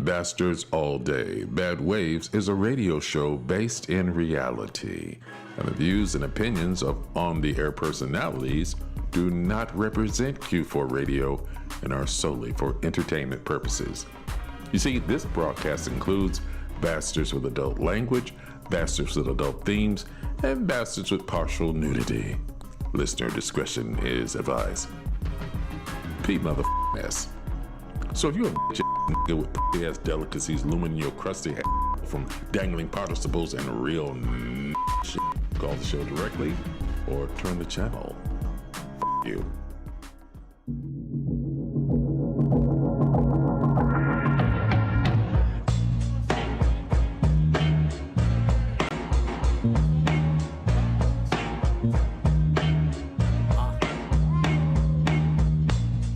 Bastards All Day. Bad Waves is a radio show based in reality, and the views and opinions of on-the-air personalities do not represent Q4 Radio and are solely for entertainment purposes. You see, this broadcast includes bastards with adult language, bastards with adult themes, and bastards with partial nudity. Listener discretion is advised. Pete motherfucking. So if you're a bitch nigga with pretty-ass delicacies looming in your crusty ass from dangling participles and real shit, call the show directly or turn the channel. You.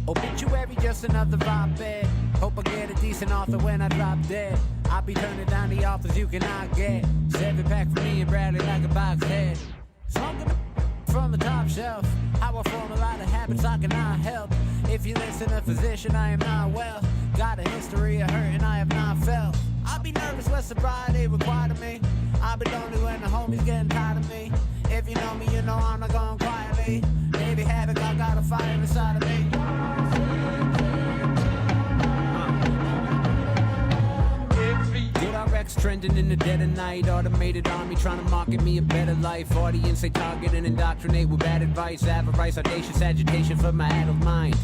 Obituary, just another vibe bed. Hope I get a decent author when I drop dead. I'll be turning down the offers you cannot get. 7-pack for me and Bradley like a box head. Smoking from the top shelf. How I form a lot of habits I cannot help. If you listen to physician, I am not well. Got a history of hurting I have not felt. I'll be nervous when sobriety required of me. I'll be lonely when the homies getting tired of me. If you know me, you know I'm not going quietly. Baby havoc, I got a fire inside of me. Rex trending in the dead of night. Automated army trying to market me a better life. Audience they target and indoctrinate with bad advice. Avarice, audacious agitation for my adult mind.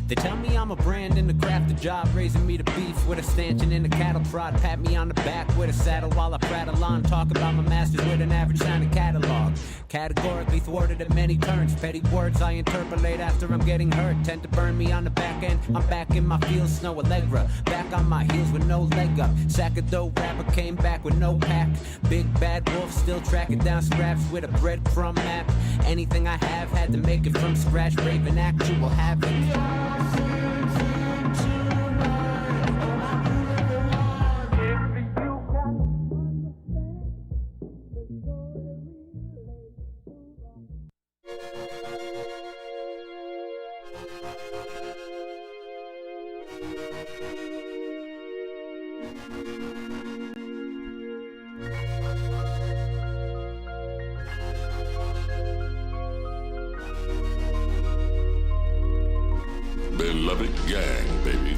They tell me I'm a brand in the craft of job, raising me to beef with a stanchion in a cattle prod. Pat me on the back with a saddle while I prattle on. Talk about my masters with an average sounding catalog. Categorically thwarted at many turns. Petty words I interpolate after I'm getting hurt tend to burn me on the back end. I'm back in my fields, Snow Allegra. Back on my heels with no leg up. Sack of dough rapper came back with no pack. Big bad wolf still tracking down scraps with a breadcrumb map. Anything I have had to make it from scratch. Brave and actual havoc. Beloved gang, baby.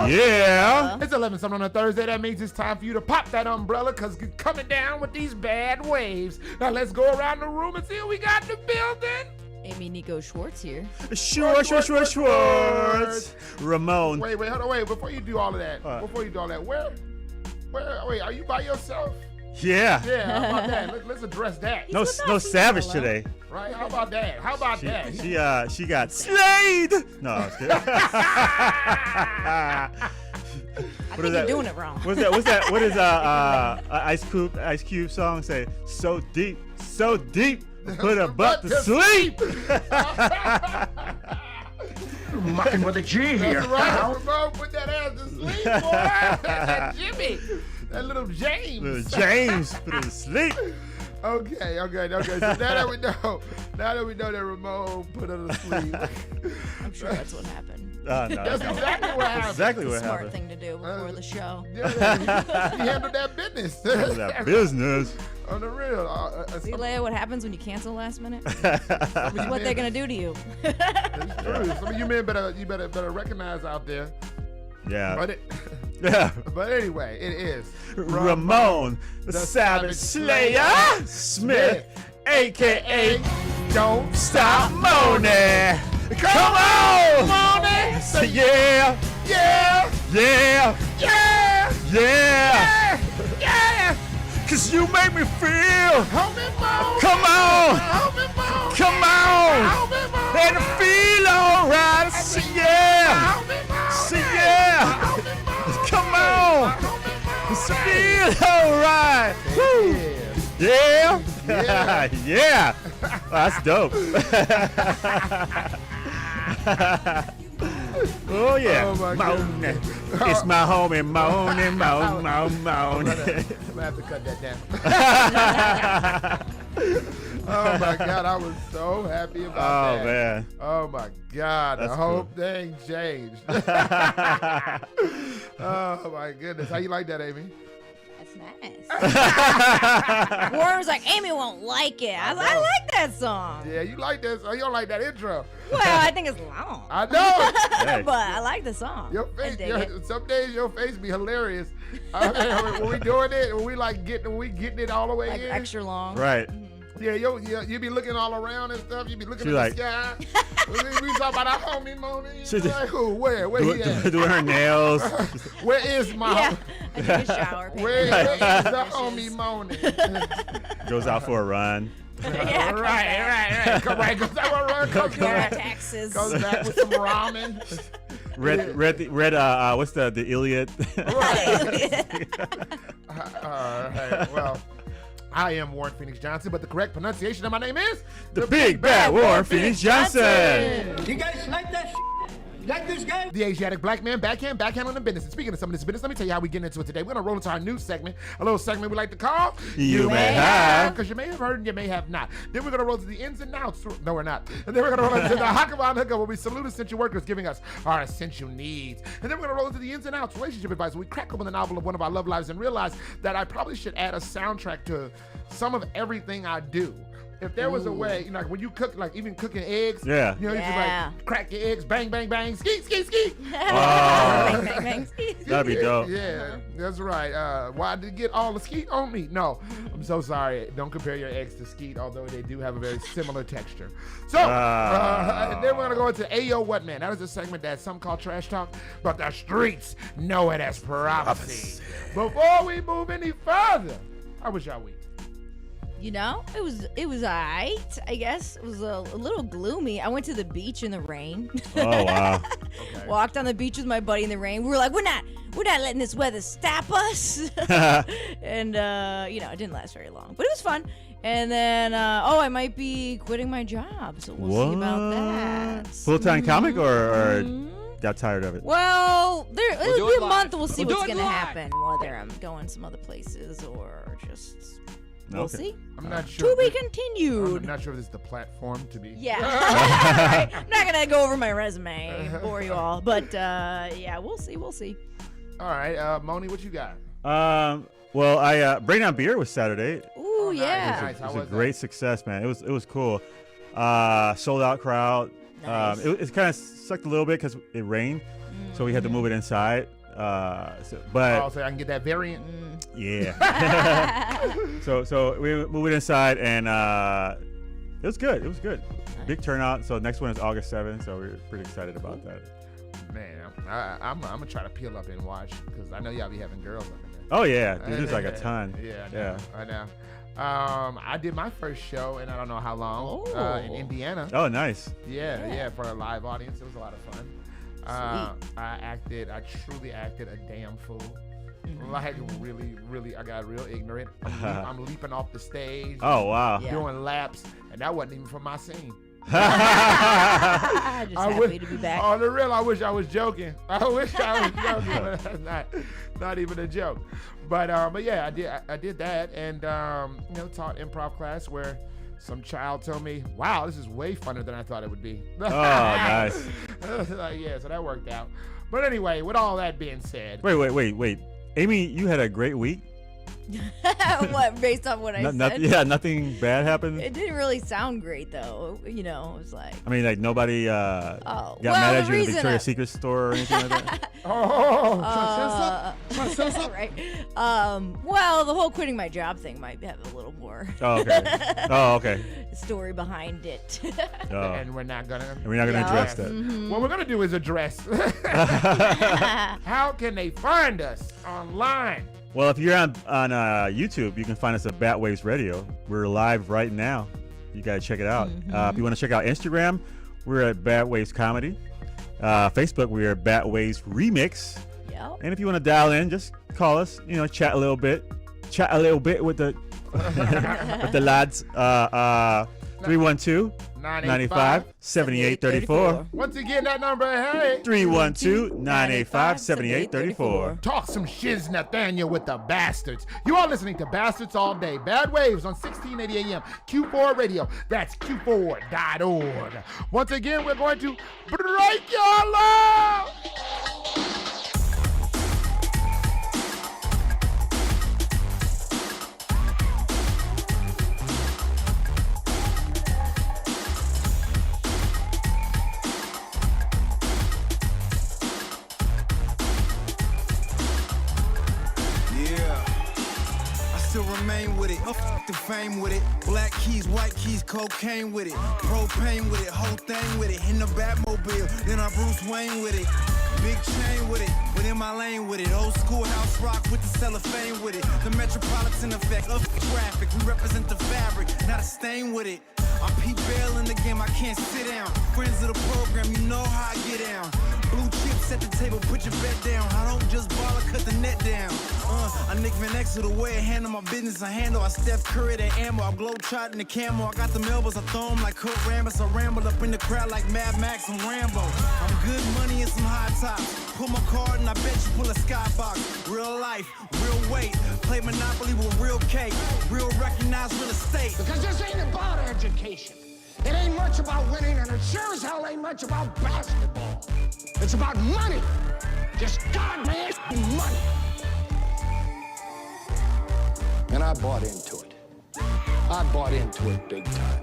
Yeah. It's 11-something on a Thursday. That means it's time for you to pop that umbrella because you're coming down with these bad waves. Now let's go around the room and see what we got in the building. Amy Nico Schwartz here. Schwartz. Ramon. Wait, hold on, wait. Before you do all of that, where, wait, are you by yourself? Yeah. Yeah, how about that? Let's address that. No Savage today. Right? How about that? She got slayed. No, I was kidding. I think you're doing it wrong. What is Ice Cube song say? So deep, put a butt to sleep. Mucking with a G here. That's right, Ramon, put that ass to sleep, boy. That Jimmy. That little James. Put it to sleep. Okay. So now that we know that Ramon put her to sleep. I'm sure that's what happened. No, That's exactly what happened. Exactly what Smart happened. thing to do before the show. Yeah, he handled that business. That business. On the real. See, Leia, what happens when you cancel last minute? What they're gonna do to you. It's true. Some of you men better recognize out there. Yeah. But anyway, it is Ramon, the Savage Slayer Smith, a.k.a. Don't Stop Moaning. Come on! Moaning! Say yeah! Yeah! Cause you make me feel. Come on! And feel alright. Say yeah! Come on! Feel alright! Woo! Yeah! Yeah! Oh, that's dope. Oh yeah. Oh my Moaning. It's my homie moaning. I'm gonna have to cut that down. Oh my God, I was so happy about that. Oh man. Oh my God, That's the whole cool. thing changed. Oh my goodness, how you like that, Amy? That's nice. Warren was like, Amy won't like it. I was like, I like that song. Yeah, you like this? You don't like that intro? Well, I think it's long. I know. Hey. But I like the song. Your I face, dig it. some days your face be hilarious. I mean, when we doing it, when we getting it all the way Like in. extra long. Right. Yeah, you be looking all around and stuff. You be looking She at like- the sky. we talk about our homie Moni. She You like who? Where he at? Doing her nails. Where is my? Yeah. I took a shower. paid Where my is bills, the dishes. homie Moni? Goes out for a run. Yeah, come back. right. Come right. Goes out run. Comes Pay my back. taxes. Goes back with some ramen. Read what's the Iliad? All right. Well, I am Warren Phoenix Johnson, but the correct pronunciation of my name is The Big Bad Warren Phoenix Johnson. You guys like that shit? Like this guy? The Asiatic black man, backhand on the business. And speaking of some of this business, let me tell you how we get into it today. We're gonna roll into our new segment, a little segment we like to call You May Have. because you may have heard and you may have not. Then we're gonna roll to the ins and outs. No, we're not. And then we're gonna roll into the Hakaban Hookup, where we salute essential workers giving us our essential needs. And then we're gonna roll into the ins and outs, relationship advice, where we crack open the novel of one of our love lives and realize that I probably should add a soundtrack to some of everything I do. If there was a way, like when you cook, like even cooking eggs, Yeah. you know, you Yeah. just like crack your eggs, bang, bang, bang, skeet, skeet, skeet. Bang, bang, bang. That'd be dope. Yeah, that's right. Why did you get all the skeet on me? No, I'm so sorry. Don't compare your eggs to skeet, although they do have a very similar texture. So, and then we're gonna go into Ayo What Man. That is a segment that some call trash talk, but the streets know it as prophecy. Before we move any further, how was y'all week? You know, it was alright, I guess. It was a little gloomy. I went to the beach in the rain. Oh wow. Walked on the beach with my buddy in the rain. We were like, we're not letting this weather stop us. And it didn't last very long, but it was fun. And then I might be quitting my job, so we'll see about that. Full-time comic or got tired of it? Well, it'll do be it a live. month. We'll see We'll do what's it gonna live. happen. Whether I'm going some other places or just we'll Okay. see. I'm not sure. To be I'm continued. not sure if this is the platform to be. Yeah. Right. I'm not gonna go over my resume and bore you all, but yeah, we'll see. All right, Moni, what you got? Well, I Bring Down Beer was Saturday. Ooh, yeah. Nice. How It was a was that? great success, man. It was cool. Sold out crowd. Nice. It kind of sucked a little bit because it rained, so we had to move it inside. But Oh, so I can get that variant. yeah. so we moved it inside, and it was good. It was good. Big turnout. So next one is August 7th. So we're pretty excited about that. Man, I'm gonna try to peel up and watch because I know y'all be having girls up in there. Oh yeah, dude, there's like a ton. Yeah, I know. I did my first show in I don't know how long in Oh. Indiana. Oh, nice. Yeah, for a live audience. It was a lot of fun. I truly acted a damn fool. Like really, I got real ignorant. I'm leaping off the stage. Oh wow. Yeah. Doing laps, and that wasn't even from my scene. Just happy to be back. On the real, I wish I was joking. I wish I was joking, but that's not even a joke. But yeah, I did that, and taught improv class where some child told me, "Wow, this is way funner than I thought it would be." Oh, nice. Yeah, so that worked out. But anyway, with all that being said, Wait. Amy, you had a great week. What, based on what I said? Yeah, nothing bad happened. It didn't really sound great though. It was like, I mean, like nobody got mad at you in the Victoria's Secret store or anything like that. right. Well, the whole quitting my job thing might have a little more Oh, okay. story behind it. Oh. and we're not gonna Yeah. address that. What we're gonna do is address how can they find us online? Well, if you're on YouTube, you can find us at Batwaves Radio. We're live right now. You gotta check it out. If you want to check out Instagram, we're at Batwaves Comedy. Facebook, we're at Batwaves Remix. Yep. And if you want to dial in, just call us. Chat a little bit with the with the lads. 312-985-7834. Once again, that number, hey. 312-985-7834. Talk some shiz, Nathaniel, with the bastards. You are listening to Bastards All Day. Bad Waves on 1680 AM. Q4 Radio. That's Q4.org. Once again, we're going to break your law. Still remain with it, the fame with it. Black keys, white keys, cocaine with it. Propane with it, whole thing with it. In the Batmobile, then I Bruce Wayne with it. Big chain with it, but in my lane with it. Old school house rock with the cellophane with it. The metropolitan effect of traffic. We represent the fabric, not a stain with it. I'm Pete Bell in the game, I can't sit down. Friends of the program, you know how I get down. Blue chips at the table, put your bet down. I don't just ball or cut the net down. I Nick Van Exel, the way I handle my business, I handle. I Steph Curry, that ammo. I blow trotting the camo. I got the elbows, I throw them like Kurt Rambis. I ramble up in the crowd like Mad Max and Rambo. I'm good money and some high tops. Pull my card and I bet you pull a skybox. Real life, real weight. Play Monopoly with real cake. Real recognized real estate. Because this ain't about education. It ain't much about winning, and it sure as hell ain't much about basketball. It's about money. Just goddamn money. And I bought into it. I bought into it big time.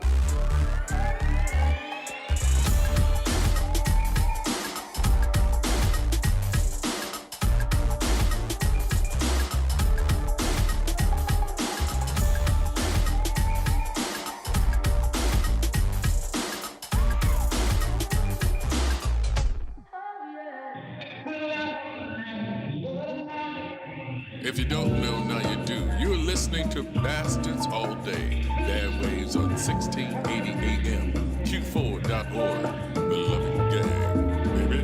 If you don't know, now you do. You're listening to Bastards All Day. Bad Waves on 1680 AM. Q4.org. The Loving Gang. Baby.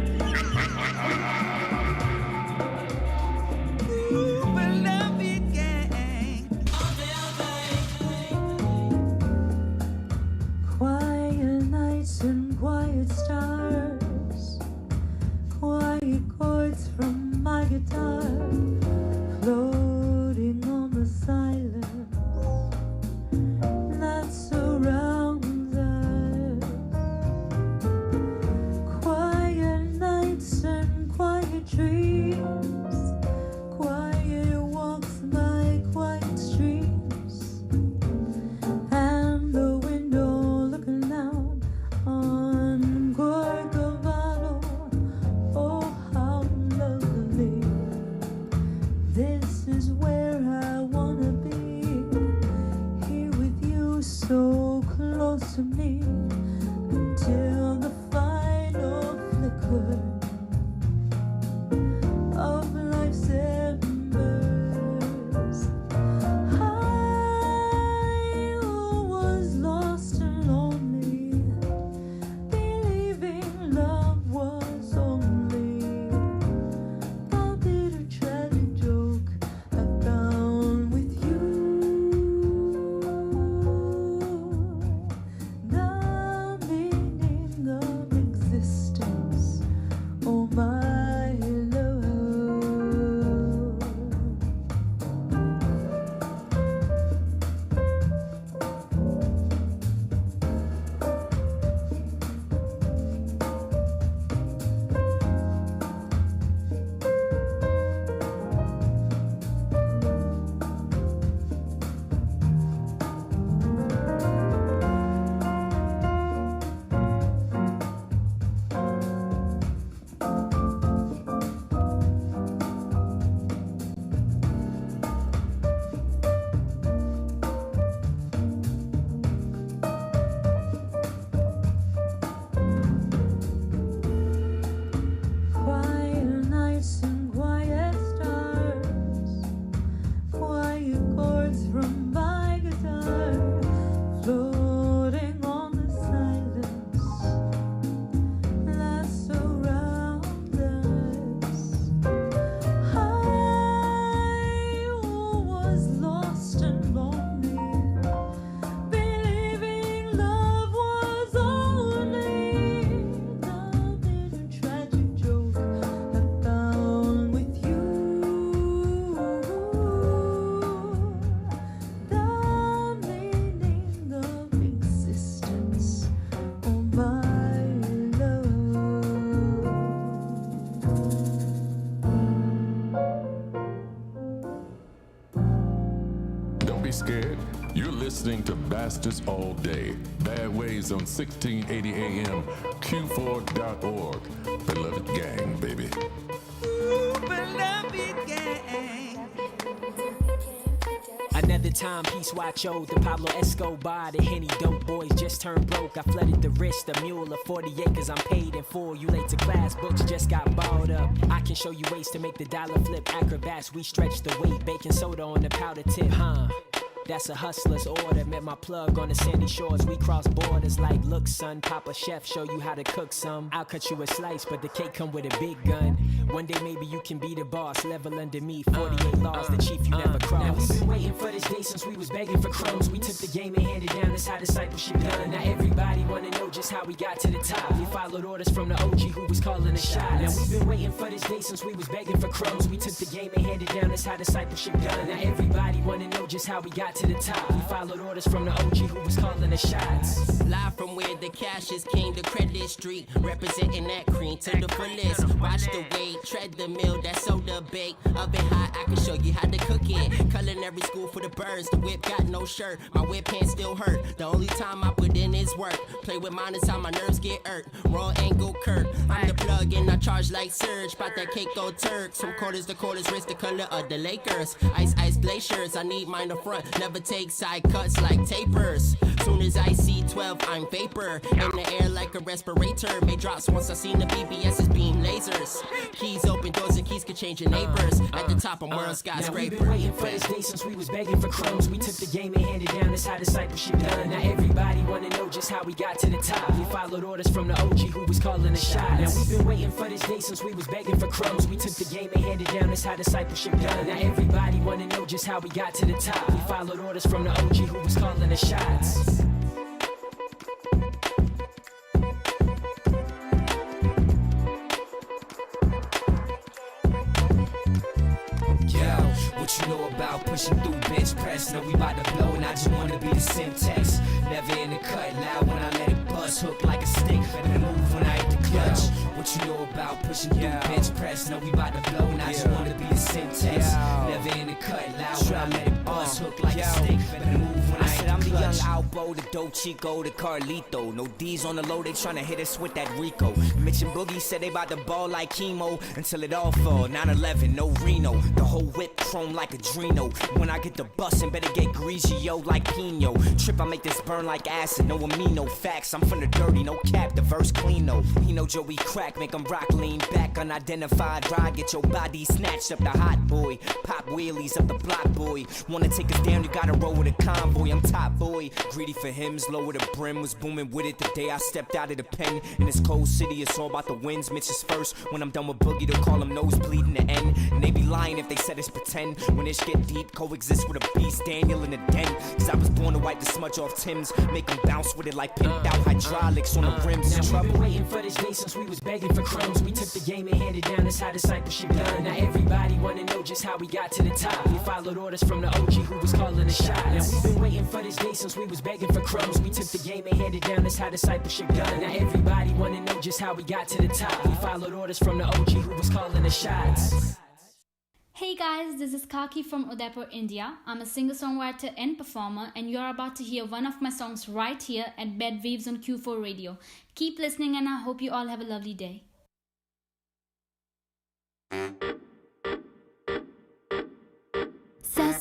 Quiet nights and quiet stars. Quiet chords from my guitar. Floating on the silence that surrounds us. Quiet nights and quiet dreams. Quiet walks by quiet streams. And the window looking out on Corcovado. Oh, how lovely. This is where I wanna be, here with you so close to me, until the final flicker of life's embers. I was lost and lonely, believing love was only a bitter tragic joke I found with you. The meaning of existence, oh my love. Quiet nights and quiet stars. Quiet chords from my guitar. Floating on the silence that surrounds us. I was lost and lonely, believing love scared? You're listening to Bastards All Day. Bad Ways on 1680 AM, Q4.org. Beloved gang, baby. Another timepiece watch owed to Pablo Escobar. The Henny dope boys just turned broke. I flooded the wrist, a mule of 40 acres. I'm paid in full. You late to class, books just got balled up. I can show you ways to make the dollar flip. Acrobats, we stretch the weight. Baking soda on the powder tip, huh? That's a hustler's order. Met my plug on the sandy shores. We cross borders like, look, son, Papa Chef, show you how to cook some. I'll cut you a slice, but the cake come with a big gun. One day maybe you can be the boss. Level under me, 48 laws, the chief you never cross. Now we've been waiting for this day since we was begging for crumbs. We took the game and handed down. That's how discipleship done. Now everybody wanna know just how we got to the top. We followed orders from the OG who was calling the shots. Now we've been waiting for this day since we was begging for crumbs. We took the game and handed down. That's how discipleship done. Now everybody wanna know just how we got to the top. We followed orders from the OG who was calling the shots. Live from where the cash is king, the credit street, representing that cream to the fullest. Watch the way, tread the mill, that soda bake. Oven hot, I can show you how to cook it. Culinary school for the birds, the whip got no shirt. My whip pants still hurt, the only time I put in is work. Play with mine is how my nerves get irked. Raw angle Kurt, I'm the plug and I charge like Surge. Spot that cake go Turk, some quarters, the quarters, wrist the color of the Lakers. Ice glaciers, I need mine up front, never take side cuts like tapers. Soon as I see 12, I'm vapor. In the air like a respirator. May drops once I seen the BBS's beam lasers. Keys open doors and keys could change your neighbors. At the top, I'm world skyscraper. Now we've been waiting for this day since we was begging for crumbs. We took the game and handed down. That's how discipleship done. Now everybody wanna know just how we got to the top. We followed orders from the OG who was calling the shots. Now we've been waiting for this day since we was begging for crumbs. We took the game and handed down. That's how discipleship done. Now everybody wanna know just how we got to the top. We followed orders from the OG who was calling the shots. What you know about pushing through bench press? Know we bout to blow and I just wanna be the syntax. Never in the cut, loud when I let it bust. Hook like a stick, better move when I hit the clutch. What you know about pushing through bench press? Know we bout to blow and I just wanna be the syntax. Never in the cut, loud when I let it bust. Hook like a stick, better move when I hit the clutch. I'm the young Albo, the dope Chico, the Carlito. No D's on the low, they tryna hit us with that Rico. Mitch and Boogie said they bout to ball like chemo until it all fall. 9/11, no Reno. The whole whip chrome like a Drino. When I get the bustin', better get greasy, yo, like Pino. Trip, I make this burn like acid, no amino facts. I'm from the dirty, no cap, the verse clean, no. He know Joey crack, make him rock, lean back, unidentified ride, get your body snatched up the hot boy. Pop wheelies up the block, boy. Wanna take us down, you gotta roll with a convoy. I'm top boy, greedy for hymns, lower the brim, was booming with it the day I stepped out of the pen. In this cold city, it's all about the wins. Mitch is first, when I'm done with Boogie, they'll call him nosebleed in the end. And they be lying if they said it's pretend. When it get deep, coexist with a beast, Daniel in the den. Cause I was born to wipe the smudge off Tim's, make them bounce with it like pimped out hydraulics on the rims. Now we've been waiting for this day since we was begging for crumbs. We took the game and handed down. That's how discipleship done. Now everybody wanna know just how we got to the top. We followed orders from the OG who was calling the shots. Now we've been waiting for this day since we was begging for crumbs. We took the game and handed down. That's how discipleship done. Now everybody wanna know just how we got to the top. We followed orders from the OG who was calling the shots. Hey guys, this is Kaki from Udaipur, India. I'm a singer-songwriter and performer, and you're about to hear one of my songs right here at B.A.D Waves on Q4 Radio. Keep listening, and I hope you all have a lovely day. Sa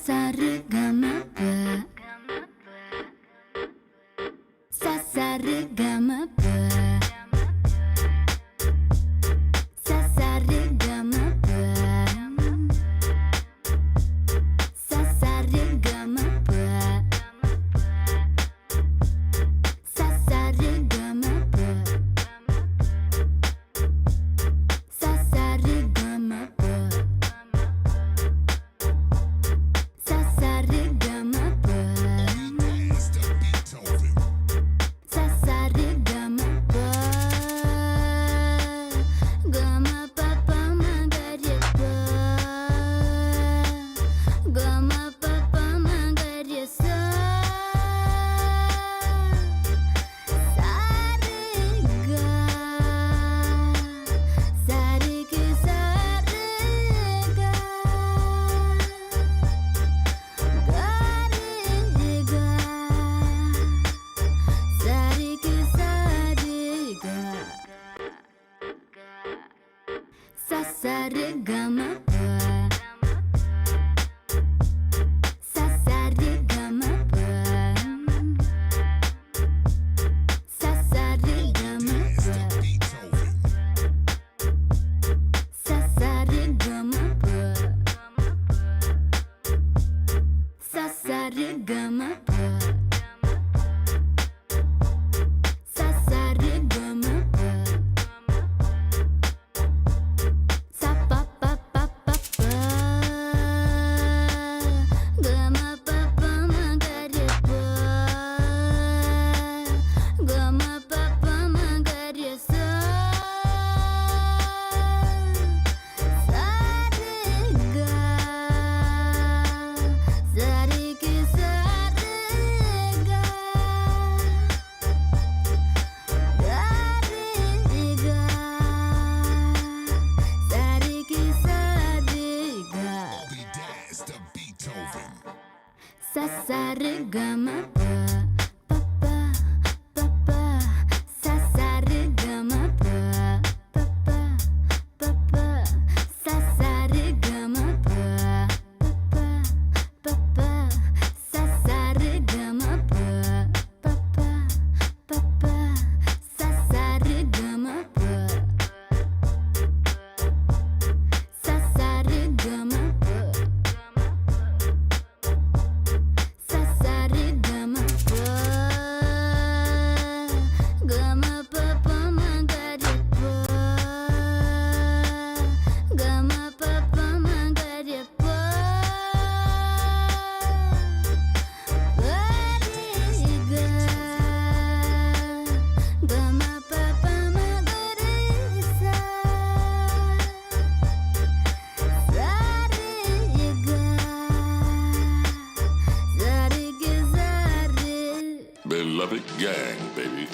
Beloved gang, baby.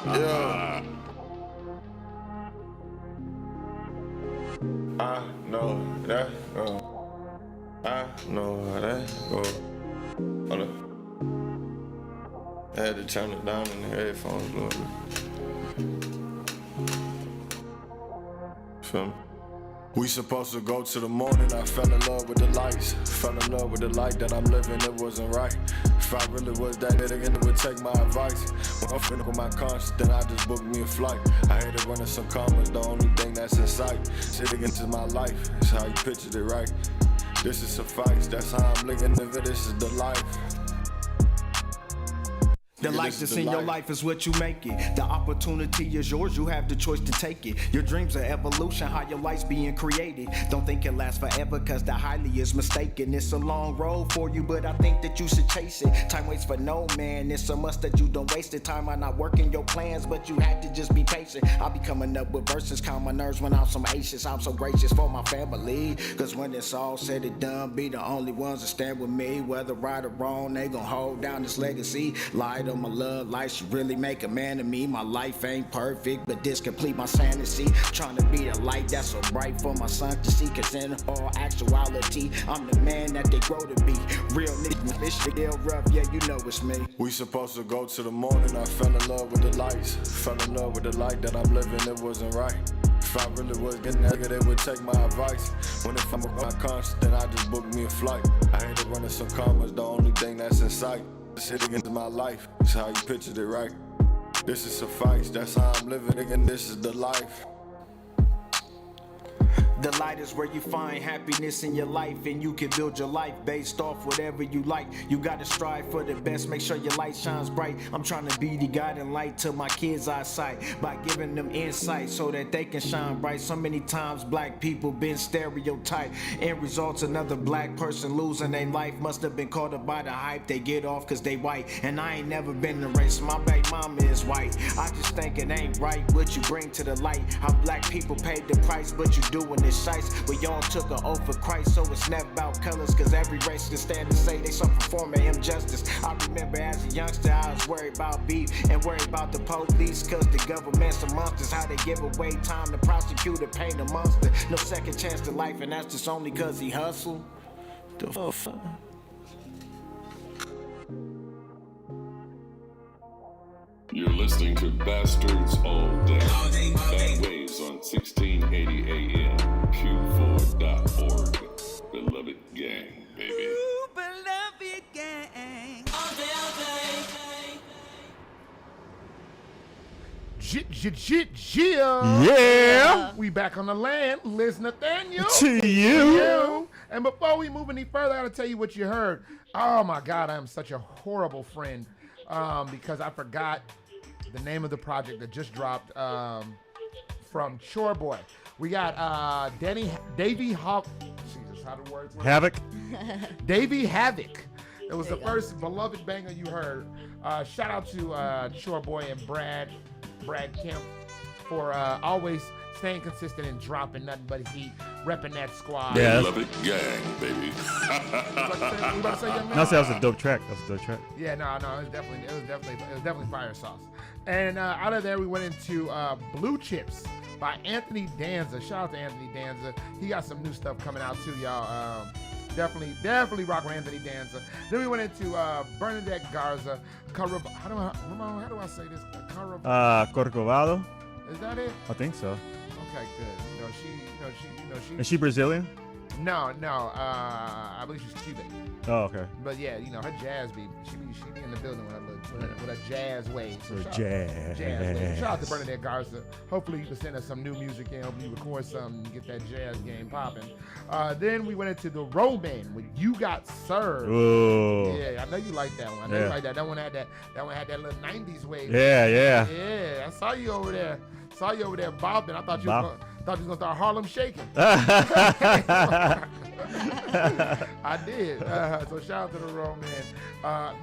Yeah. I know that go. I know how that go. Hold up. I had to turn it down in the headphones a little bit. Feel me? We supposed to go to the morning. I fell in love with the lights. Fell in love with the light that I'm living. It wasn't right. If I really was that nigga, it would take my advice. When I'm finna with my conscience, then I just booked me a flight. I hated running some commas, the only thing that's in sight. Sitting into my life, is how you pictured it, right? This is suffice, that's how I'm living it. This is the life. The life that's in your life is what you make it. The opportunity is yours, you have the choice to take it. Your dreams are evolution, how your life's being created. Don't think it lasts forever, cause the highly is mistaken. It's a long road for you, but I think that you should chase it. Time waits for no man, it's a must that you don't waste it. Time I'm not working your plans, but you had to just be patient. I'll be coming up with verses, calm my nerves when I'm some aces. I'm so gracious for my family, cause when it's all said and done, be the only ones that stand with me. Whether right or wrong, they gon' hold down this legacy. Light on my love life should really make a man of me. My life ain't perfect, but this complete my sanity. Trying to be the light that's so bright for my son to see. Cause in all actuality, I'm the man that they grow to be. Real nigga, this shit ill rough, yeah, you know it's me. We supposed to go to the morning. I fell in love with the lights. Fell in love with the light that I'm living. It wasn't right. If I really was getting nigga, they would take my advice. When if I'm my conscience, then I just booked me a flight. I hate to running some commas, the only thing that's in sight. Sitting into my life, is how you pictured it, right? This is suffice, that's how I'm living, and this is the life. The light is where you find happiness in your life, and you can build your life based off whatever you like. You gotta strive for the best, make sure your light shines bright. I'm trying to be the guiding light to my kids' eyesight by giving them insight so that they can shine bright. So many times black people been stereotyped. End results, another black person losing their life. Must have been caught up by the hype. They get off cause they white, and I ain't never been in a race. My baby mama is white. I just think it ain't right what you bring to the light. How black people paid the price, but you doing this shice. We all took an oath for Christ, so it's never about colors. Cause every race can stand and say they suffer from an injustice. I remember as a youngster, I was worried about beef and worried about the police. Cause the government's a monsters. How they give away time to prosecute and paint a monster. No second chance to life, and that's just only cause he hustled. The fuck? You're listening to Bastards All Day. Bad Waves on 1680 AM. Q4.org. Beloved gang, baby. Ooh, beloved gang. All day, all day. Yeah. We back on the land. Liz Nathaniel. To you. And before we move any further, I got to tell you what you heard. Oh, my God, I am such a horrible friend because I forgot the name of the project that just dropped from Chore Boy. We got Davey Havoc. Jesus, how the words work? Havoc. Davey Havoc. It was the first beloved banger you heard. Shout out to Chore Boy and Brad Kemp for always staying consistent and dropping nothing but heat, repping that squad. Yeah, love it, gang, baby. You about to say, young man? No, that was a dope track. Yeah, no, it was definitely fire sauce. And out of there, we went into Blue Chips by Anthony Danza. Shout out to Anthony Danza. He got some new stuff coming out too, y'all. Definitely rock with Anthony Danza. Then we went into Bernadette Garza. How do I say this? Corcovado. Is that it? I think so. Okay, good. She. Is she Brazilian? No. I believe she's Cuban. Oh, okay. But yeah, her jazz beat. She be in the building with a jazz wave. So jazz. Shout out to Bernadette Garza. Hopefully you can send us some new music and hopefully you record something and get that jazz game popping. Then we went into the Roman with You Got Served. Ooh. Yeah, I know you like that one. I know you like that. That one had that little 90s wave. Yeah. Yeah, I saw you over there. Bobbing. I thought you was gonna start Harlem shaking. I did. So shout out to the Roman.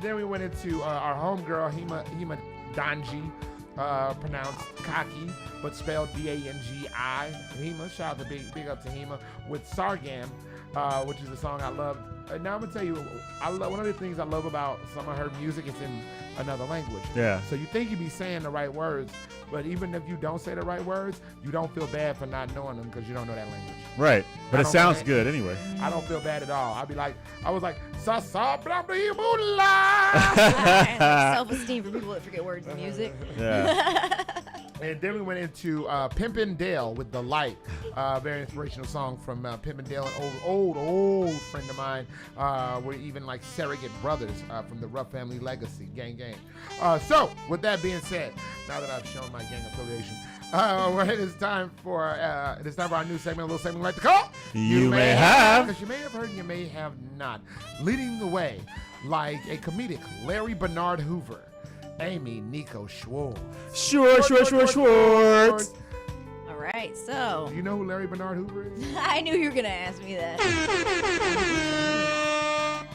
Then we went into our homegirl Hema Danji, pronounced Kaki, but spelled Dangi. Hema, shout out to big up to Hema with Sargam, which is a song I love. Now I'm gonna tell you, one of the things I love about some of her music is in another language. Yeah. So you think you be saying the right words, but even if you don't say the right words, you don't feel bad for not knowing them because you don't know that language. Right. But it sounds good anyway. I don't feel bad at all. I was like, sa sa blah blah blah. Self-esteem for people that forget words in music. Yeah. And then we went into Pimpin' Dale with The Light, very inspirational song from Pimpin' Dale, an old friend of mine. We're even like surrogate brothers from the Rough Family Legacy, gang. So, with that being said, now that I've shown my gang affiliation, it is time for our new segment, a little segment we like to call You May Have. Because you may have heard, you may have not. Leading the way, like a comedic Larry Bernard Hoover, Amy Nico Schwartz. Schwartz. All right, so. Do you know who Larry Bernard Hoover is? I knew you were going to ask me that.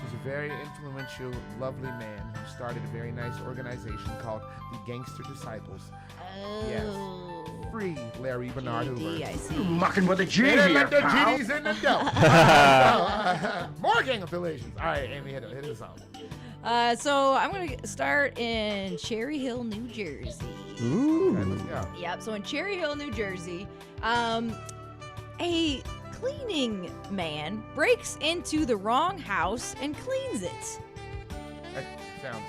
He's a very influential, lovely man who started a very nice organization called the Gangster Disciples. Oh. Yes. Free Larry Bernard Hoover. I see. Mucking with a G Let here, the pal. GDs in the dough. More gang affiliations. All right, Amy, hit us on. So I'm going to start in Cherry Hill, New Jersey. Ooh. Okay, let's go. Yep, so in Cherry Hill, New Jersey, a cleaning man breaks into the wrong house and cleans it. That sounds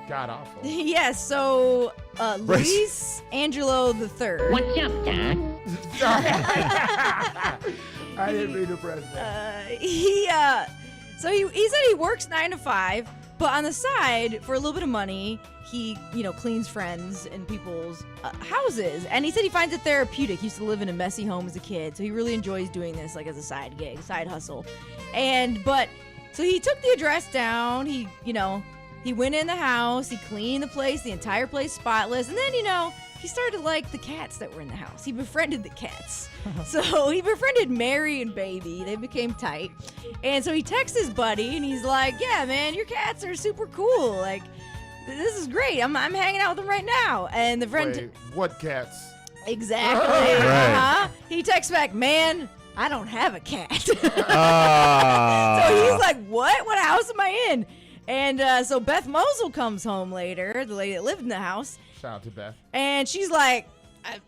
god-awful. Yes, so Luis Angelo III. What's up, Doc? I didn't mean to press that. He said he works 9 to 5, but on the side, for a little bit of money, he, cleans friends and people's houses. And he said he finds it therapeutic. He used to live in a messy home as a kid, so he really enjoys doing this, like, as a side gig, side hustle. So he took the address down. He went in the house. He cleaned the place, the entire place spotless. And then, he started to like the cats that were in the house. He befriended the cats. So he befriended Mary and Baby. They became tight. And so he texts his buddy, and he's like, yeah, man, your cats are super cool. Like, this is great. I'm hanging out with them right now. And the friend... Wait, what cats? Exactly. Right. He texts back, man, I don't have a cat. So So he's like, what? What house am I in? And so Beth Mosel comes home later, the lady that lived in the house. Shout out to Beth. And she's like,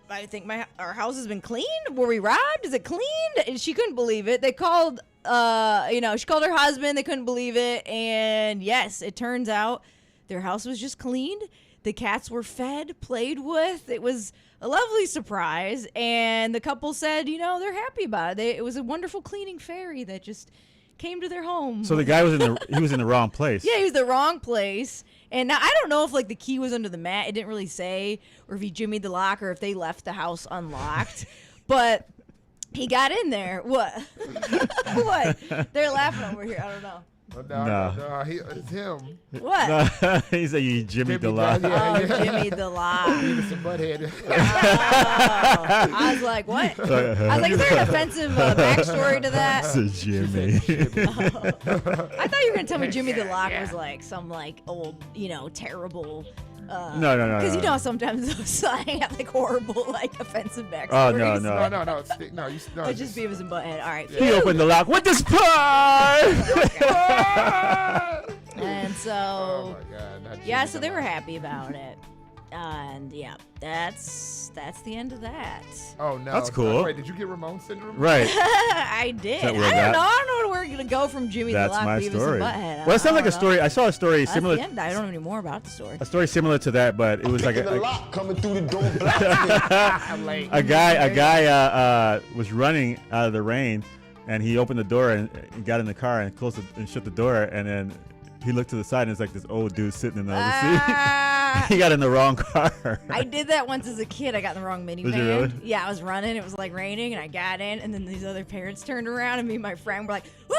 I think our house has been cleaned. Were we robbed? Is it clean? And she couldn't believe it. They called, she called her husband. They couldn't believe it. And yes, it turns out their house was just cleaned. The cats were fed, played with. It was a lovely surprise. And the couple said, they're happy about it. It was a wonderful cleaning fairy that just came to their home. So the guy was in the wrong place. Yeah, he was in the wrong place. And now I don't know if the key was under the mat. It didn't really say, or if he jimmied the lock, or if they left the house unlocked. But He got in there. What? What? They're laughing over here. I don't know. No, it's him. What? He's a Jimmy DeLock. Jimmy DeLock. Beavis and Butthead. I was like, what? I was like, is there an offensive backstory to that? It's a Jimmy. I thought you were gonna tell me Jimmy DeLock was like some like old, terrible. No. Because you know sometimes those slang have like horrible, like offensive backstories. Oh no. It's just Beavis and Butthead. All right. He opened the lock with this pie. And so, Oh my God. yeah, so they were happy about it. And yeah, that's the end of that. Oh no, That's cool. Wait, did you get Ramon syndrome? Right. I did. I don't know. I don't know where we're gonna go from Jimmy That's DeLock, my Beavis story. and Butthead. Well, it sounds like a story. I saw a story That's similar. the end. I don't know any more about the story. A story similar to that, but it was like The lock coming through the door. a guy was running out of the rain, and he opened the door and he got in the car and closed and shut the door, and then he looked to the side and it's like this old dude sitting in the other seat. He got in the wrong car. I did that once as a kid. I got in the wrong minivan. Did you really? Yeah, I was running. It was like raining, and I got in, and then these other parents turned around, and me and my friend were like, "Wah!"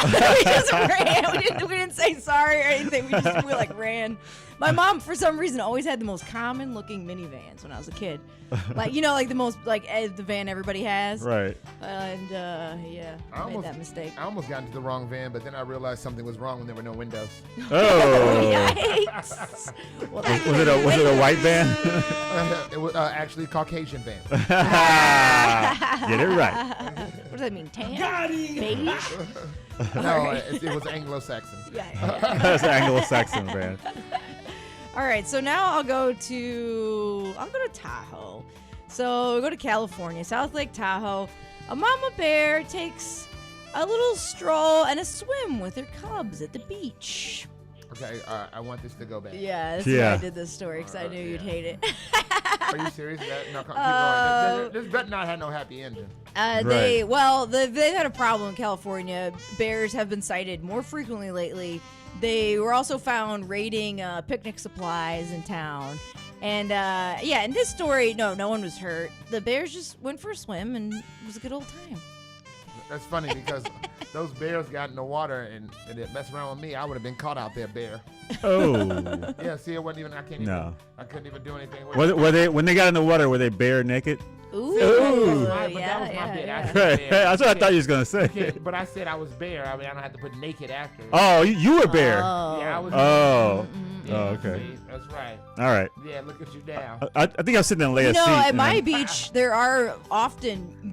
We just ran. We didn't say sorry or anything. We like ran. My mom, for some reason, always had the most common-looking minivans when I was a kid. Like, like the most, like, the van everybody has. Right. And, yeah, I made that mistake. I almost got into the wrong van, but then I realized something was wrong when there were no windows. Oh. Yikes. Well, was it a white van? It was actually a Caucasian van. Get it right. What does that mean? Tan? Beige? No, it was Anglo-Saxon. Yeah. That's an Anglo-Saxon van. All right, so now I'll go to Tahoe. So we go to California, South Lake Tahoe. A mama bear takes a little stroll and a swim with her cubs at the beach. Okay, I want this to go back. Yeah, that's why I did this story, because I knew you'd hate it. Are you serious? No, keep going. This better not have no happy ending. They've had a problem in California. Bears have been sighted more frequently lately. They were also found raiding picnic supplies in town. And, in this story, no one was hurt. The bears just went for a swim, and it was a good old time. That's funny because those bears got in the water and they messed around with me. I would have been caught out there, bear. Oh. Yeah, see, it wasn't even, I couldn't even do anything with it. Were they, when they got in the water, were they bare naked? Ooh. That was my bit. Right. That's what I thought you was going to say. Okay, but I said I was bear. I mean, I don't have to put naked after. Oh, you were bear. Yeah, I was Yeah, okay. See, that's right. All right. Yeah, look at you now. I think I was sitting in Leia's seat. At my beach, there are often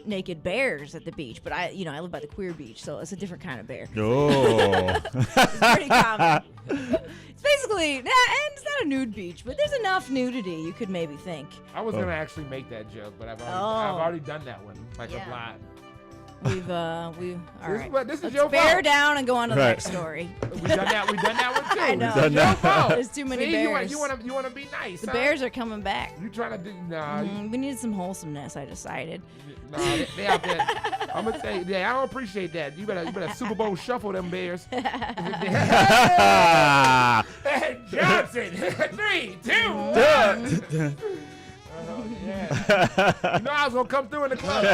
naked bears at the beach, but I live by the queer beach, so it's a different kind of bear. Oh. It's pretty common. It's basically, and it's not a nude beach, but there's enough nudity you could maybe think. I was gonna actually make that joke, but I've already done that one a lot. We've all right. This is Let's your bear fault. down and go on to the next story. We done that one too. I know. It's your fault. There's too many See, bears. You want to be nice. The bears are coming back. You trying to do? We needed some wholesomeness. I decided. No, they out there. I'm gonna tell you, I don't appreciate that. You better Super Bowl shuffle them bears. Johnson, 3, 2, 1. Oh, yeah. You know I was gonna come through in the club.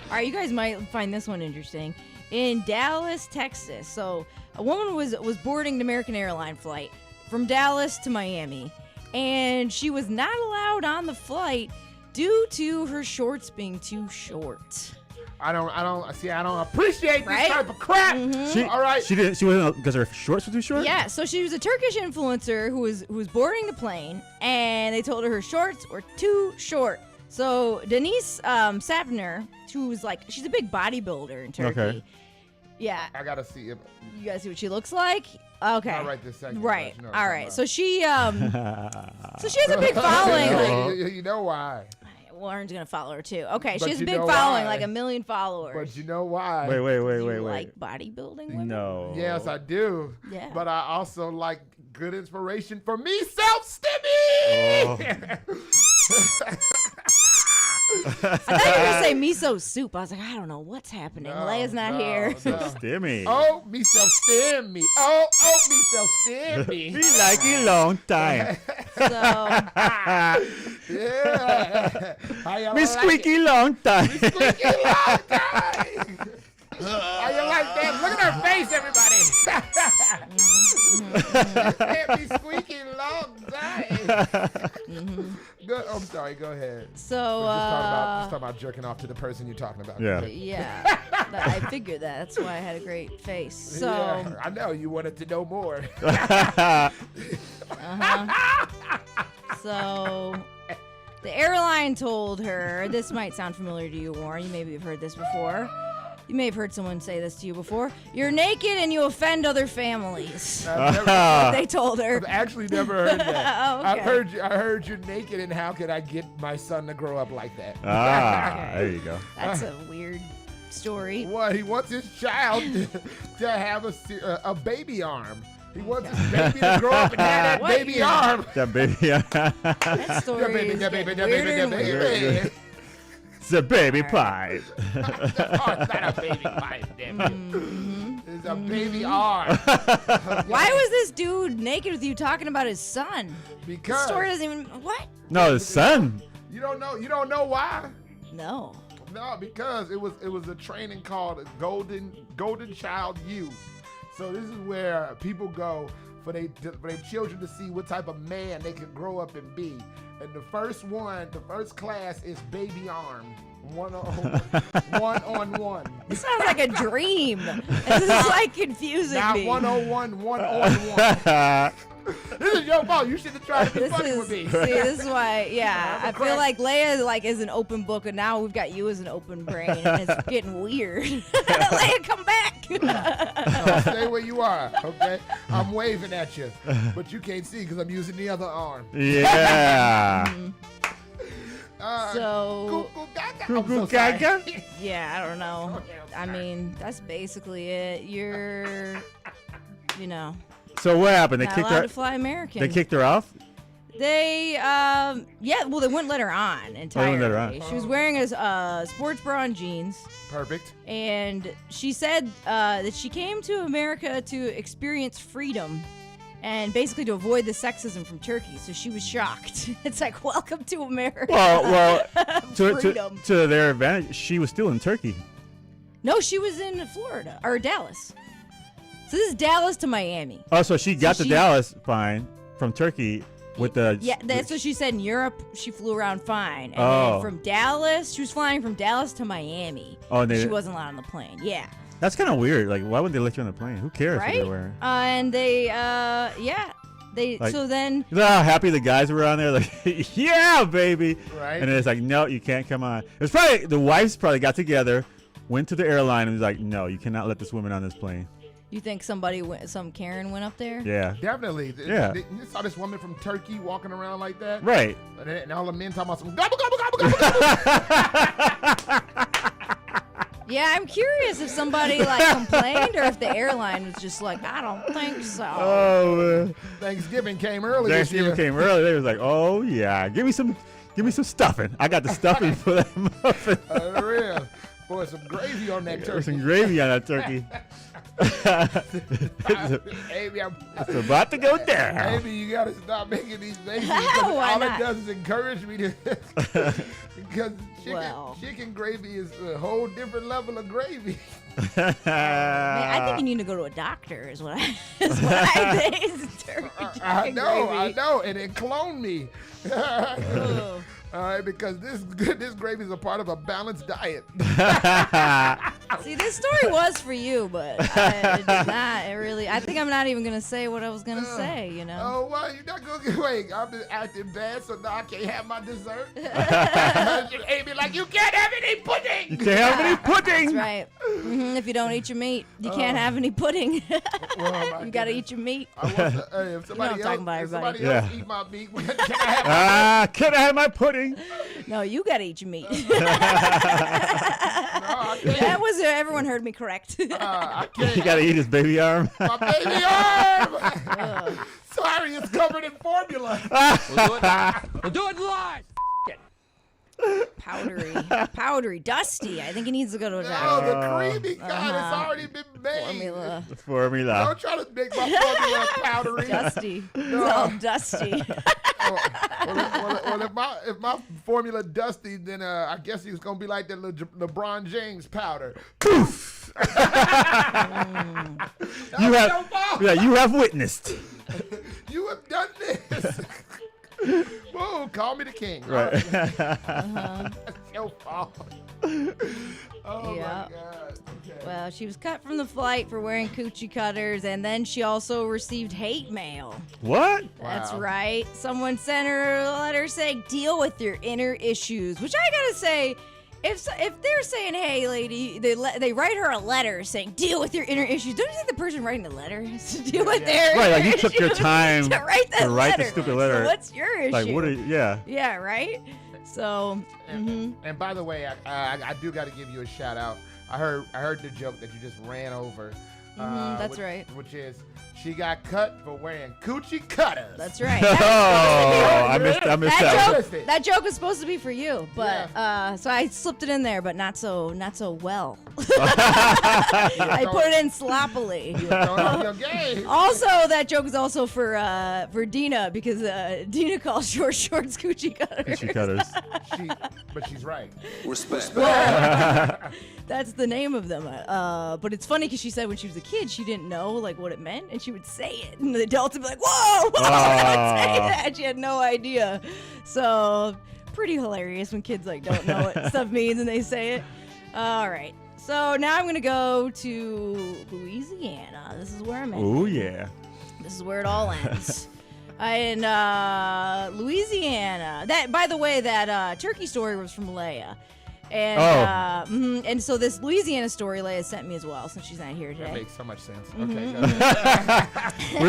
All right, you guys might find this one interesting. In Dallas, Texas, so a woman was boarding the American Airlines flight from Dallas to Miami, and she was not allowed on the flight due to her shorts being too short. I don't appreciate this type of crap. All right. She wasn't because her shorts were too short? Yeah, so she was a Turkish influencer who was boarding the plane, and they told her shorts were too short. So Denise Sapner, she's a big bodybuilder in Turkey. Okay. Yeah. I gotta see if you guys see what she looks like. Okay. Not right this second. Right. You know all right. So she has a big following. You know why? Lauren's gonna follow her too. Okay, But she has a you big know following, why? like 1 million followers. But you know why? Wait. Like bodybuilding women? No. Yes, I do. Yeah. But I also like good inspiration for me, self-stimmy. I thought you were gonna say miso soup. I was like, I don't know what's happening. Leia's not here. Stimmy. Oh, me self-stimmy. Oh, me self-stimmy. Be like a long time. Yeah. How you Me like squeaky it? long time. Squeaky long time. How you like that? Look at her face, everybody. Can't be squeaky long time. Good. I'm sorry. Go ahead. So, We're just talking about jerking off to the person you're talking about. Yeah. yeah, I figured that. That's why I had a great face. So, Yeah, I know you wanted to know more. So, the airline told her, this might sound familiar to you, Warren. You maybe have heard this before. You may have heard someone say this to you before. You're naked and you offend other families. They told her. I've actually never heard that. Oh, okay. I heard you're naked, and how can I get my son to grow up like that? Ah, there you go. That's a weird story. What? He wants his child to have a baby arm. He wants his baby to grow up and have that baby arm. That baby. That story is getting weirder and weirder. It's a baby pipe. Oh, it's not a baby pipe, damn it. It's a baby arm. Why was this dude naked with you talking about his son? Because the story doesn't even what? No, his son. You don't know why? No. No, because it was a training called Golden Child U. So this is where people go for their children to see what type of man they can grow up and be. And the first class is baby arm. One on one. This sounds like a dream. This is like confusing now, me. 101, 1 on 1. This is your fault. You should have tried to be funny with me. See, this is why, yeah. I feel like Leia is an open book, and now we've got you as an open brain, and it's getting weird. Leia, come back. No, stay where you are, okay? I'm waving at you, but you can't see because I'm using the other arm. Yeah. So, Cuckoo gaga? Yeah, I don't know. I mean, that's basically it. So what happened? They not kicked allowed her. to fly American. They kicked her off. They, they wouldn't let her on entirely. Wouldn't let her on. She was wearing a sports bra and jeans. Perfect. And she said that she came to America to experience freedom and basically to avoid the sexism from Turkey. So she was shocked. It's like, welcome to America. Well, freedom. to their advantage, she was still in Turkey. No, she was in Florida or Dallas. So this is Dallas to Miami. Oh, so she got to Dallas fine from Turkey with the... Yeah, that's what she said. In Europe, she flew around fine. And Oh. then from Dallas, she was flying from Dallas to Miami. Oh, and she wasn't allowed on the plane. Yeah. That's kind of weird. Like, why wouldn't they let you on the plane? Who cares Right? what they're wearing? And they, Like, so then... You know how happy the guys were on there? Like, yeah, baby. Right. And then it's like, no, you can't come on. It's probably, the wives probably got together, went to the airline, and was like, no, you cannot let this woman on this plane. You think some Karen went up there? Yeah. Definitely. Yeah. You saw this woman from Turkey walking around like that? Right. And all the men talking about some gobble, gobble, gobble, gobble, gobble. Yeah, I'm curious if somebody complained or if the airline was just like, I don't think so. Oh, man. Thanksgiving came early Thanksgiving this year. came early. They was like, oh, yeah, give me some stuffing. I got the stuffing for that muffin. Real. Boy, some gravy on that turkey. Some gravy on that turkey. Amy, It's about to go down. Amy, you gotta stop making these babies. Why all not? it does is encourage me to. Because chicken gravy is a whole different level of gravy. Man, I think you need to go to a doctor. Is what I think. It's I know, gravy. and it cloned me. All right, because this gravy is a part of a balanced diet. See, this story was for you, but it did not. It really. I think I'm not even gonna say what I was gonna say. You know. Oh, well, you're not gonna wait. I've been acting bad, so now I can't have my dessert. Amy, like, you can't have any pudding. You can't have any pudding. That's right. If you don't eat your meat, you can't have any pudding. Well, you gotta eat your meat. I want to, if somebody, I'm talking about everybody. else eat my meat, can I have Can I have my pudding? No, you gotta eat your meat. that was everyone heard me correct. I can't. You gotta eat his baby arm. My baby arm. Sorry, it's covered in formula. We'll do it live. Powdery, dusty. I think he needs to go to a No, doctor. the creamy kind. It's already been made. Formula. Don't try to make my formula powdery. Dusty. No. It's all dusty. if my formula dusty, then I guess he was gonna be like that LeBron James powder. Poof. You have witnessed. You have done this. Whoa, call me the king. Right. That's your fault. Oh Yeah. my God. Okay. Well, she was cut from the flight for wearing coochie cutters, and then she also received hate mail. What? That's Wow. right. Someone sent her a letter saying, "Deal with your inner issues," which I gotta say, if they're saying, "Hey, lady," they write her a letter saying, "Deal with your inner issues." Don't you think the person writing the letter has to deal with their Right, like you inner took your issues time to write that to write the letter? stupid letter. So what's your issue? Like, what are you, yeah. Yeah, right. So, And by the way, I do got to give you a shout out. I heard the joke that you just ran over. That's right. Which is, she got cut for wearing coochie cutters. That's right. Oh, I missed that. That joke was supposed to be for you, but so I slipped it in there, but not so well. I put it in sloppily. Also, that joke is also for Dina, because Dina calls short shorts coochie cutters. Coochie cutters. But she's right. Respect. That's the name of them. But it's funny because she said when she was a kid she didn't know like what it meant, and she would say it, and the adults would be like, "Whoa!" Don't say that. She had no idea. So pretty hilarious when kids like don't know what stuff means and they say it. All right. So now I'm gonna go to Louisiana. This is where I'm at. Oh yeah. This is where it all ends. In Louisiana. That, by the way, that turkey story was from Leia. And and so this Louisiana story Leia sent me as well, since she's not here today. That makes so much sense. Okay.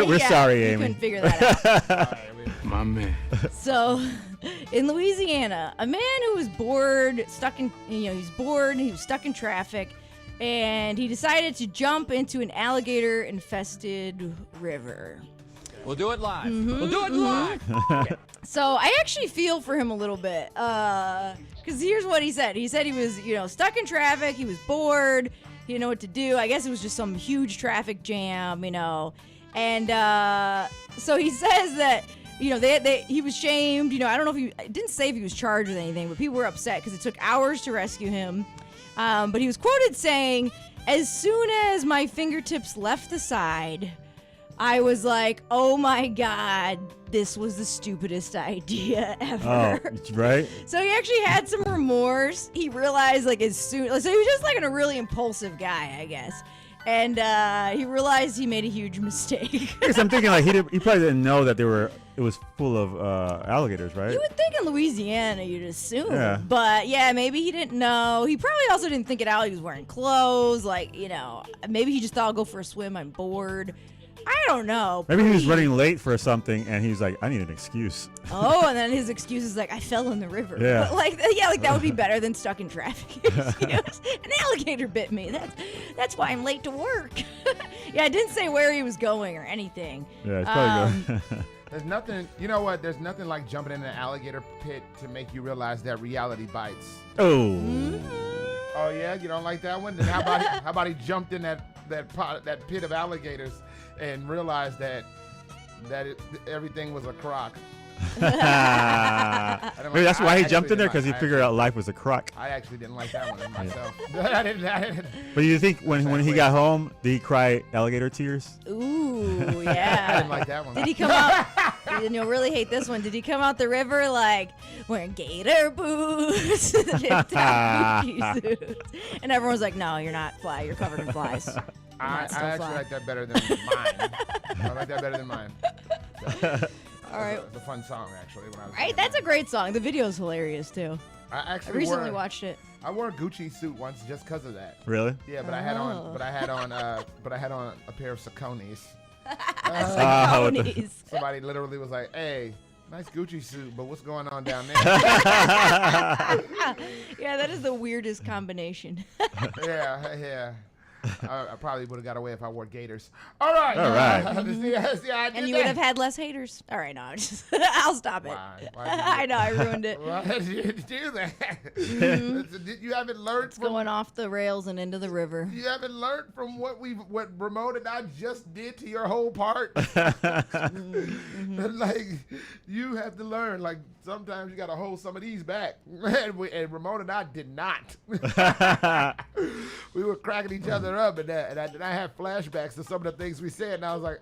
We're sorry, you Amy. Couldn't figure that out. My man. So, in Louisiana, a man who was bored, he's bored, he was stuck in traffic, and he decided to jump into an alligator-infested river. We'll do it live. We'll do it live. So I actually feel for him a little bit, because here's what he said. He said he was, stuck in traffic. He was bored. He didn't know what to do. I guess it was just some huge traffic jam, And so he says that, he was shamed. I don't know if he didn't say if he was charged with anything, but people were upset because it took hours to rescue him. But he was quoted saying, "As soon as my fingertips left the side, I was like, oh my God, this was the stupidest idea ever." Oh, right? So he actually had some remorse. He realized, so he was just like a really impulsive guy, I guess. And he realized he made a huge mistake. Because I'm thinking like he probably didn't know that it was full of alligators, right? You would think in Louisiana you'd assume. Yeah. But yeah, maybe he didn't know. He probably also didn't think it out. He was wearing clothes, maybe he just thought, I'll go for a swim, I'm bored. I don't know. Maybe he was running late for something, and he's like, I need an excuse. Oh, and then his excuse is like, I fell in the river. Yeah. But that would be better than stuck in traffic. An alligator bit me. That's why I'm late to work. Yeah, I didn't say where he was going or anything. Yeah, it's probably good. There's nothing, you know what? There's nothing like jumping in an alligator pit to make you realize that reality bites. Oh. Oh yeah, you don't like that one? Then how about he jumped in that pit of alligators and realized that everything was a crock. Maybe that's why he jumped in there, because he figured out life was a crock. I actually didn't like that one myself. I didn't. But you think when he got home, did he cry alligator tears? Ooh, yeah. I didn't like that one. Did he come out? You'll really hate this one. Did he come out the river like wearing gator boots and Gucci suits? And everyone's like, "No, you're not fly. You're covered in flies." I actually like that better than mine. I like that better than mine. So, all right. It's a fun song, actually. Right? That's a great song. The video's hilarious, too. I recently watched it. I wore a Gucci suit once just because of that. Really? Yeah, but I had on a pair of Saucony's. Saucony's. Somebody literally was like, "Hey, nice Gucci suit, but what's going on down there?" Yeah, that is the weirdest combination. Yeah. I probably would have got away if I wore gaiters. All right. All right. And you would have had less haters. All right, no, I'll stop it. Why I know, I ruined it. Why did you do that? You haven't learned from going off the rails and into the river. You haven't learned from what Ramon and I just did to your whole part. Like, you have to learn. Like, sometimes you got to hold some of these back. And Ramon and I did not. We were cracking each other up, and I had flashbacks to some of the things we said, and I was like,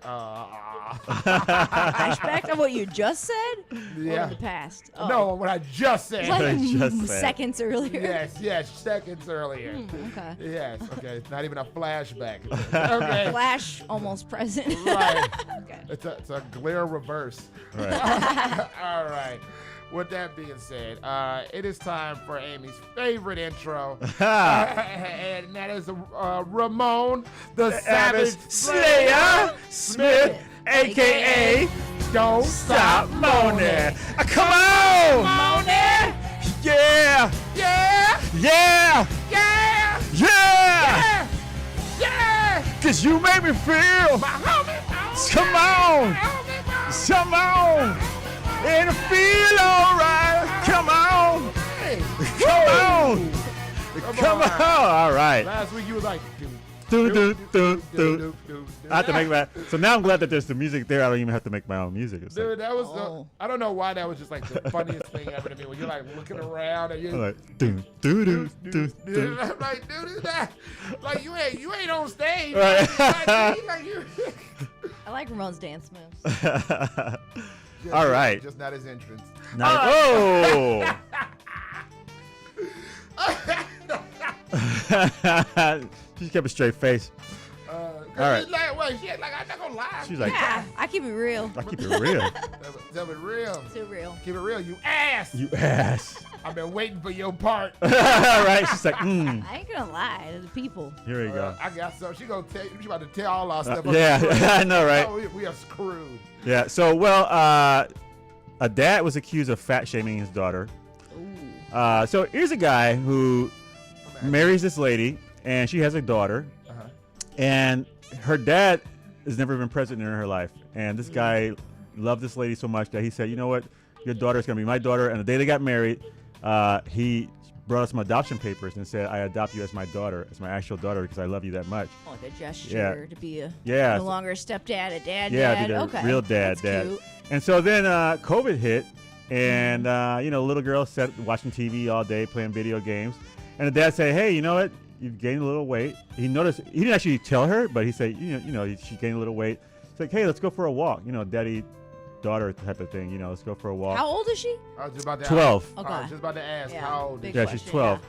Flashback to what you just said? Yeah. Or the past? Oh. No, what I just said. Like seconds earlier. Yes, seconds earlier. Okay. Yes, okay. It's not even a flashback. Okay. Flash almost present. Right. Okay. It's a glare reverse. Right. All right. With that being said, it is time for Amy's favorite intro. And that is Ramon the Savage Slayer Smith, a.k.a. Don't Stop Moaning. Come on! Moaning! Yeah! Yeah! Yeah! Yeah! Yeah! Yeah! Cause you make me feel. My homie, Come on! Come on! And feel alright. Come on! Come on! Come on! All right. Last week you was like, Do. I have to make that. So now I'm glad that there's the music there. I don't even have to make my own music. It's dude, that was I don't know why that was just like the funniest thing ever to me. When you're like looking around and you're like, I'm like, dude, is that like you ain't on stage. Right. I like Ramon's dance moves. All right. Just not his entrance. Oh. She kept a straight face. All right. She's like, well, shit, like, I'm not gonna lie. She's like, yeah, I keep it real. I keep it real. Tell it real. Too real. Keep it real, you ass. You ass. I've been waiting for your part. All right. She's like, I ain't gonna lie to the people. Here we go. I got some. She about to tell all our stuff. Yeah, I know, right? Oh, we are screwed. Yeah. So, well, a dad was accused of fat shaming his daughter. So here's a guy who marries this lady, and she has a daughter, and her dad has never been present in her life. And this guy loved this lady so much that he said, you know what, your daughter's going to be my daughter. And the day they got married, he brought us some adoption papers and said, I adopt you as my daughter, as my actual daughter, because I love you that much. Oh, like a gesture to be no longer a stepdad, a dad. Yeah, be the real dad. Cute. And so then COVID hit, and little girl sat watching TV all day, playing video games. And the dad said, hey, you know what? You've gained a little weight. He noticed, he didn't actually tell her, but he said, she gained a little weight. He's like, hey, let's go for a walk. Daddy, daughter type of thing. Let's go for a walk. How old is she? I was just about to 12. Ask. I was just about to ask how old is she? Yeah, she's 12.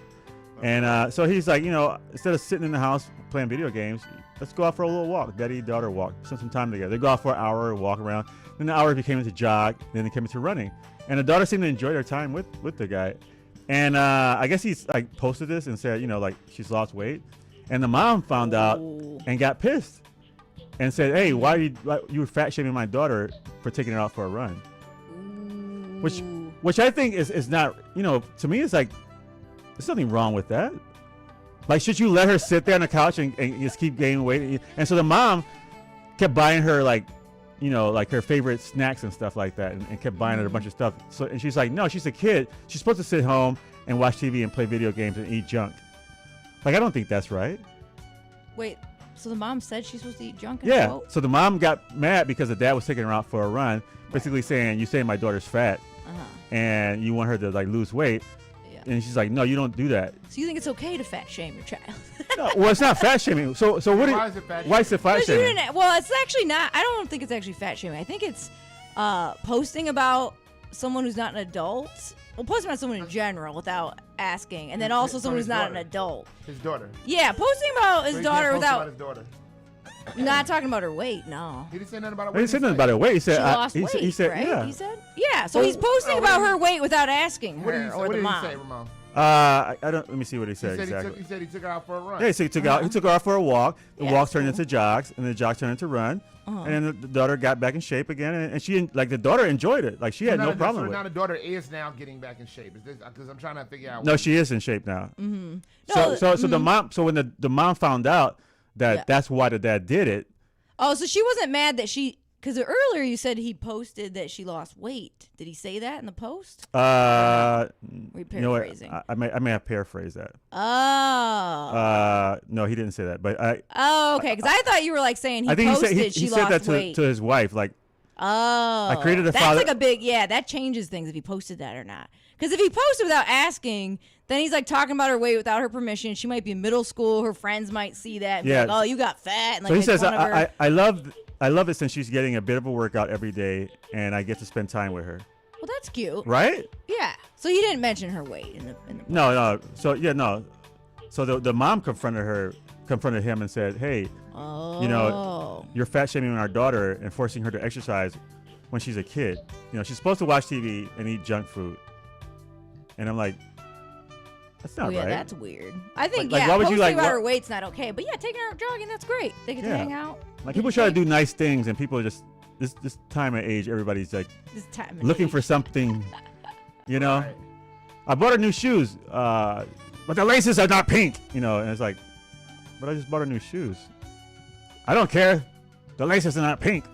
Yeah. And so he's like, instead of sitting in the house playing video games, let's go out for a little walk. Daddy, daughter walk. Spend some time together. They go out for an hour, walk around. Then the hour became into jog. Then they came into running. And the daughter seemed to enjoy their time with the guy. And I guess he's like posted this and said, she's lost weight. And the mom found out and got pissed and said, hey, why you were fat shaming my daughter for taking her out for a run? Which I think is not, to me, it's like, there's something wrong with that. Like, should you let her sit there on the couch and just keep gaining weight? And so the mom kept buying her like her favorite snacks and stuff like that, and kept buying her a bunch of stuff. So, and she's like, no, she's a kid. She's supposed to sit home and watch TV and play video games and eat junk. Like, I don't think that's right. Wait, so the mom said she's supposed to eat junk? Yeah. So the mom got mad because the dad was taking her out for a run, basically saying, you say my daughter's fat, and you want her to like lose weight. Yeah. And she's like, no, you don't do that. So you think it's okay to fat shame your child? No, well, it's not fat shaming. So why is it fat shaming? Why is it fat shaming? Well, it's actually not. I don't think it's actually fat shaming. I think it's posting about someone who's not an adult. Well, posting about someone in general without asking, and then also someone who's not an adult. His daughter. Yeah, posting about his daughter without. About his daughter. Not talking about her weight, no. He didn't say nothing about her weight. He didn't say nothing about her weight. He said she lost weight, he said, right? Yeah. He said, yeah. So he's posting about her weight without asking her or the mom. What did he say, Ramon? I don't. Let me see what he said exactly. He said he took her out for a run. Yeah, so he took her out for a walk. The walk turned into jogs, and the jogs turned into run. And then the daughter got back in shape again, and she the daughter enjoyed it. Like, she had no problem with it. Now the daughter is now getting back in shape. Is this because I'm trying to figure out? No, she is in shape now. Mm-hmm. So the mom. So when the mom found out, that that's why the dad did it. Oh, so she wasn't mad that because earlier you said he posted that she lost weight. Did he say that in the post? Were you paraphrasing? I may have paraphrased that. Oh. No, he didn't say that. But Oh, okay. Because I thought you were like saying I think posted he she said lost that weight. to his wife. Like, oh. I created a That's father. like a big, that changes things if he posted that or not. Because if he posted without asking, then he's like talking about her weight without her permission. She might be in middle school. Her friends might see that and be like, oh, you got fat. And, like, so he make says, fun of her. I love it since she's getting a bit of a workout every day, and I get to spend time with her. Well, that's cute. Right? Yeah. So he didn't mention her weight in the No. So So the mom confronted him and said, "Hey, you're fat shaming our daughter and forcing her to exercise when she's a kid. She's supposed to watch TV and eat junk food." And I'm like, that's not right. That's weird. I think why would posting you about her weight's not okay. But yeah, taking her out jogging, that's great. They get to hang out. Like people try to do nice things, and people are just this time of age, everybody's like looking for something. Right. I bought her new shoes, but the laces are not pink. And it's like, but I just bought her new shoes. I don't care. The laces are not pink.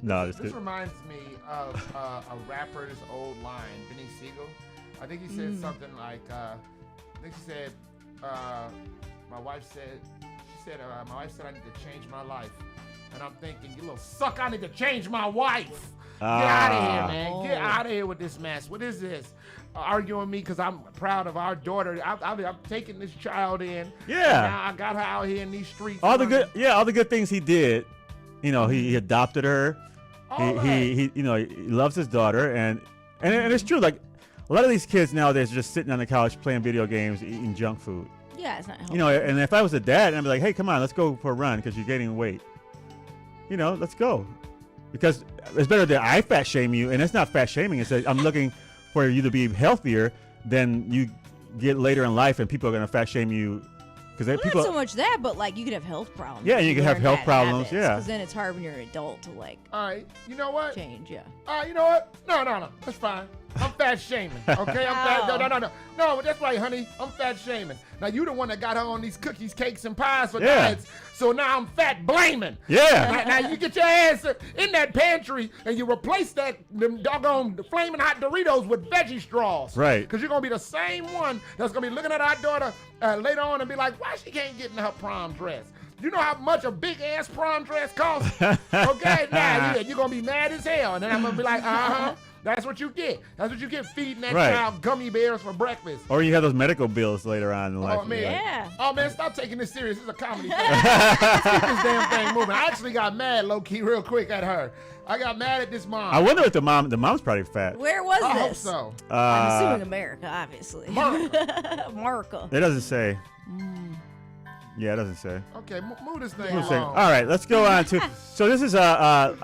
No, this reminds me of a rapper's old line, Benny Siegel. I think he said something like, my wife said I need to change my life. And I'm thinking, you little suck, I need to change my wife. Get out of here, man. Get out of here with this mess. What is this? Arguing with me because I'm proud of our daughter. I'm taking this child in. Yeah. Now I got her out here in these streets. All the good things he did. He adopted her. He loves his daughter, and it's true. Like a lot of these kids nowadays are just sitting on the couch playing video games, eating junk food. Yeah, it's not healthy. And if I was a dad, I'd be like, hey, come on, let's go for a run because you're gaining weight. Let's go. Because it's better that I fat shame you, and it's not fat shaming. It's that I'm looking for you to be healthier than you get later in life, and people are going to fat shame you. Not so much that, but like you could have health problems. Yeah, you could have health problems. Yeah. Because then it's hard when you're an adult to like. All right, you know what? Change, yeah. You know what? No, that's fine. I'm fat shaming. Okay, I'm fat. No, that's right, honey. I'm fat shaming. Now you the one that got her on these cookies, cakes, and pies for diets. So now I'm fat blaming. Yeah. Now you get your ass in that pantry and you replace them doggone flaming hot Doritos with veggie straws. Right. Because you're gonna be the same one that's gonna be looking at our daughter later on and be like, why she can't get in her prom dress? You know how much a big ass prom dress costs? Okay, now you're gonna be mad as hell, and then I'm gonna be like, that's what you get. That's what you get feeding that child gummy bears for breakfast. Or you have those medical bills later on in life. Oh man, Oh man, stop taking this serious. This is a comedy thing. Let's keep this damn thing moving. I actually got mad low key real quick at her. I got mad at this mom. I wonder if the mom's probably fat. Where was this? I hope so. I'm assuming America, obviously. America. It doesn't say. Yeah, it doesn't say. Okay, move this thing along. All right, let's go on to. So this is a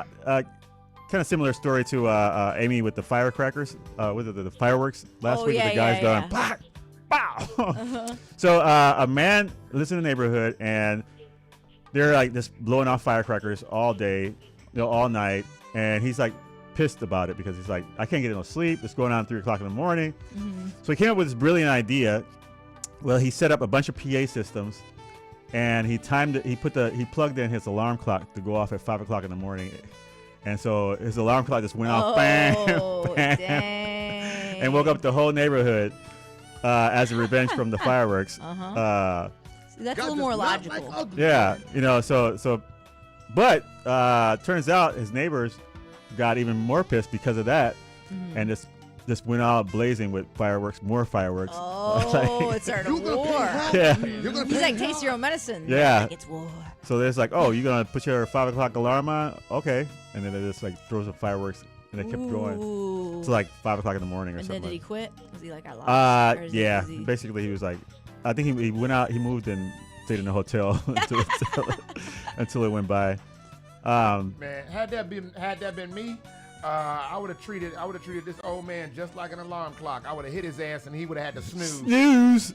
kind of similar story to Amy with the firecrackers, with the fireworks last week. The guys going pow, pow. So a man lives in the neighborhood and they're like just blowing off firecrackers all day, all night, and he's like pissed about it because he's like, I can't get no sleep. It's going on 3 o'clock in the morning. So he came up with this brilliant idea. Well, he set up a bunch of PA systems. And he timed it. He plugged in his alarm clock to go off at 5 o'clock in the morning, and so his alarm clock just went off, bam, bam, and woke up the whole neighborhood as a revenge from the fireworks. That's a little more logical. Yeah, but turns out his neighbors got even more pissed because of that, and just went out blazing with fireworks, more fireworks. Oh, it started a war. Yeah. He's like, taste your own medicine. Yeah. Like, it's war. So there's like, oh, you're going to put your 5 o'clock alarm on? Okay. And then they just like throw some fireworks and they kept going to like 5 o'clock in the morning or something. And then did he quit? Was he like, I lost? Yeah. Basically, he was like, I think he went out, he moved and stayed in a hotel until it went by. Man, had that been me, I would have treated this old man just like an alarm clock. I would have hit his ass and he would have had to snooze. Snooze.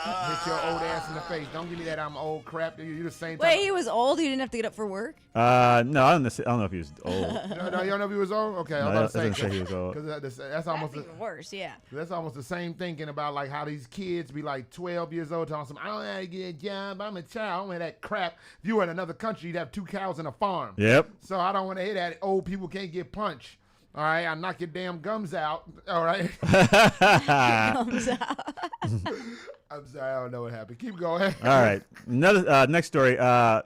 Hit your old ass in the face. Don't give me that I'm old crap. You the same Wait, time. he was old. He didn't have to get up for work. No, I don't know if he was old. No, you don't know if he was old? Okay, No, I'm about to doesn't say. say he was old. Because that's almost Even worse, yeah. That's almost the same thinking about like how these kids be like 12 years old talking some, I don't know how to get a job, I'm a child, I don't want that crap. If you were in another country, you'd have 2 cows and a farm. Yep. So I don't want to hear that old people can't get punched. All right, I knock your damn gums out. All right. Gums out. I'm sorry, I don't know what happened. Keep going. All right. Another next story.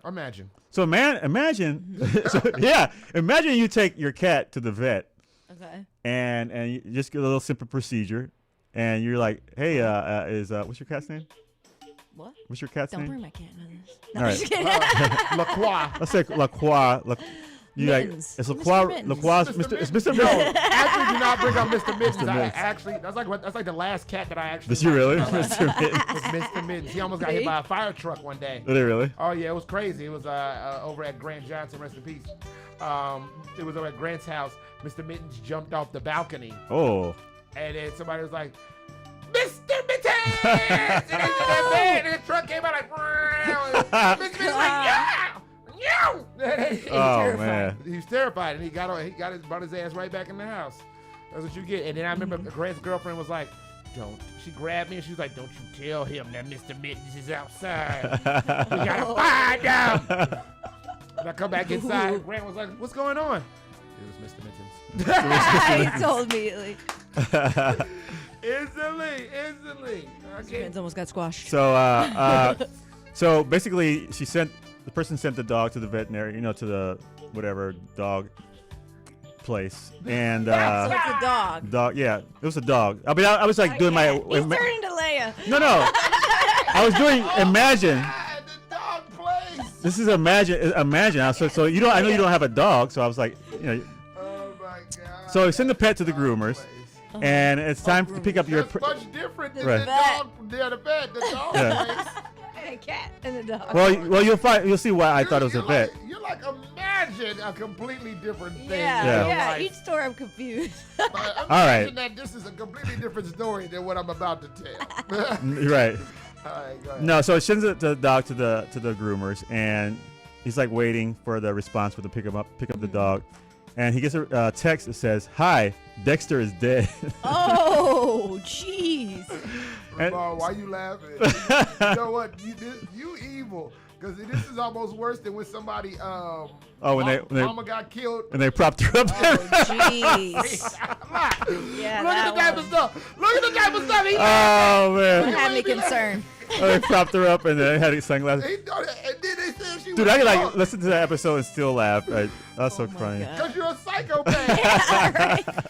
Imagine. So imagine you take your cat to the vet. Okay. And you just get a little simple procedure, and you're like, hey, what's your cat's name? What? What's your cat's Don't name? bring my cat in this. No, All I'm right. just kidding. LaCroix. Let's say LaCroix. Mittens. It's LaCroix. LaCroix. It's Mr. No, Mittens. actually, do not bring up Mr. Mittens. Mr. Mittens. That's like the last cat that I actually. Did you really? Mr. Mr. Mittens. Mr. Mittens. He almost got hit by a fire truck one day. Did he really? Oh yeah, it was crazy. It was over at Grant Johnson, rest in peace. It was over at Grant's house. Mr. Mittens jumped off the balcony. Oh. And then somebody was like, Mr. Mittens! And the truck came out like, Mr. Mittens was like, yeah! Yeah! Oh man. He was terrified, and he brought his ass right back in the house. That's what you get. And then I remember Grant's girlfriend was like, she grabbed me and she was like, don't you tell him that Mr. Mittens is outside. We gotta find him. And I come back inside, Grant was like, what's going on? It was Mr. Mittens. He told immediately. Instantly. Okay. Mittens almost got squashed. So basically, the person sent the dog to the veterinary, to the whatever dog place, and So it's a dog. dog, yeah, it was a dog. I mean, I was like doing my. He's turning to Leia. No. I was doing imagine. The dog place. This is imagine. So you don't. I know you don't have a dog, so I was like, Oh my God. So I send the pet to the groomers, and it's time to pick up your. That's much different than Right. the dog. The vet, the dog Yeah. place. And a cat and a dog. Well, you'll see why I thought it was a vet. You're like, imagine a completely different thing. Yeah. Each story I'm confused. Imagine that this is a completely different story than what I'm about to tell. You're right. All right, go ahead. No, so it sends the dog to the groomers, and he's like waiting for the response for to pick up the dog, and he gets a text that says, "Hi, Dexter is dead." Oh, jeez. Ramon, why you laughing? You know what? You evil. Because this is almost worse than when somebody, when mama got killed. And they propped her up. Oh, jeez. Yeah, Look at the type of stuff. Look at the type of stuff he Oh, man. That had me concerned. They propped her up, and they had sunglasses. And then they said she Dude, was I could drunk. listen to that episode and still laugh. That's so funny. Because you're a psychopath.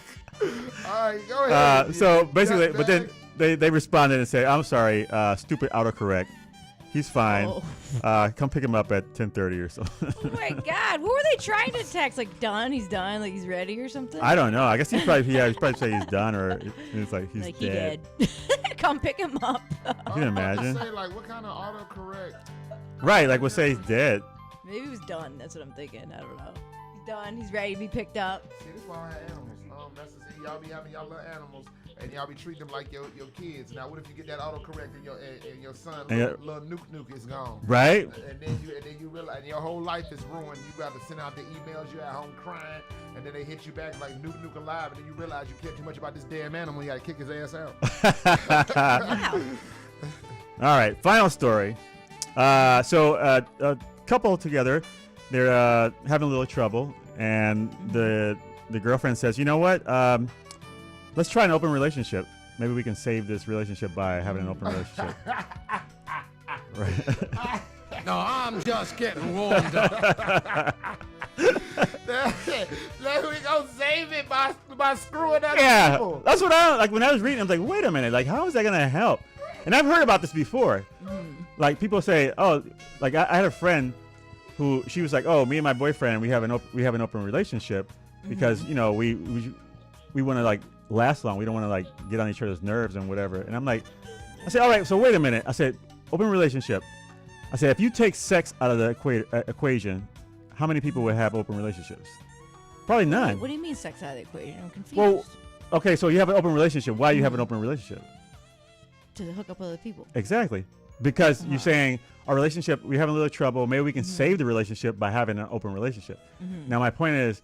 All right, go ahead. So basically, but then they responded and said, "I'm sorry, stupid autocorrect. He's fine. Come pick him up at 10:30 or so." Oh my God, what were they trying to text? Like done? He's done? Like he's ready or something? I don't know. I guess he's probably say he's done, or it's like he's like dead. he dead. Come pick him up. You can imagine. Say, like, what kind of autocorrect? Right, like we'll say he's dead. Maybe he was done. That's what I'm thinking. I don't know. He's done. He's ready to be picked up. See, this is why I have animals. That's the thing. Y'all be having y'all little animals, and y'all be treating them like your kids. Now, what if you get that autocorrect and your son, little nuke is gone? Right. And then you realize your whole life is ruined. You got to send out the emails. You're at home crying, and then they hit you back like nuke alive, and then you realize you care too much about this damn animal. You got to kick his ass out. All right, final story. So a couple together, they're having a little trouble, and the girlfriend says, "You know what? Let's try an open relationship. Maybe we can save this relationship by having an open relationship." Right. No, I'm just getting warmed up. We gonna save it by screwing up people. That's what I like. When I was reading, I was like, "Wait a minute! Like, how is that gonna help?" And I've heard about this before. Like people say, "Oh, like I had a friend who she was like, oh, me and my boyfriend, we have an open relationship because we want to like last long. We don't want to like get on each other's nerves and whatever." And I'm like, I said, all right, so wait a minute. I said, open relationship. I said, if you take sex out of the equation, how many people would have open relationships? Probably none. What do you mean sex out of the equation? I'm confused. Well, okay, so you have an open relationship. Why do you have an open relationship? to hook up with other people. Exactly. Because you're saying our relationship, we're having a little trouble. Maybe we can save the relationship by having an open relationship. Now, my point is,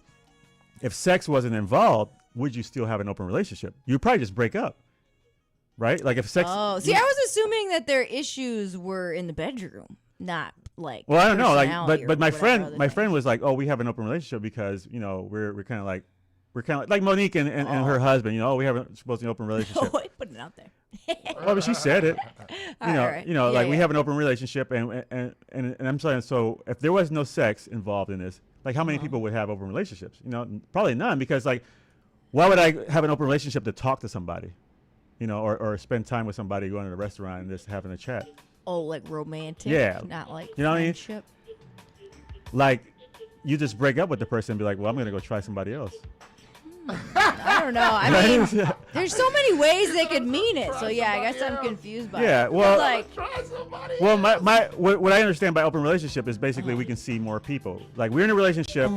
if sex wasn't involved, would you still have an open relationship? You'd probably just break up, right? Like if sex. Oh, see, I was assuming that their issues were in the bedroom, not like. Well, I don't know. Like, personality but my whatever other friend was like, oh, we have an open relationship because we're kind of like Monique and her husband. We have a supposedly open relationship. Oh, put it out there. Well, but she said it. Right. We have an open relationship, and I'm saying, so if there was no sex involved in this, like how many people would have open relationships? Probably none, because like, why would I have an open relationship to talk to somebody, or spend time with somebody, going to a restaurant and just having a chat? Oh, like romantic? Yeah. Not like you know friendship? What I mean? Like, you just break up with the person and be like, well, I'm going to go try somebody else. I don't know. I mean, there's so many ways they could mean it. So yeah, I guess I'm confused by it. Yeah, well, like, what I understand by open relationship is basically we can see more people. Like, we're in a relationship,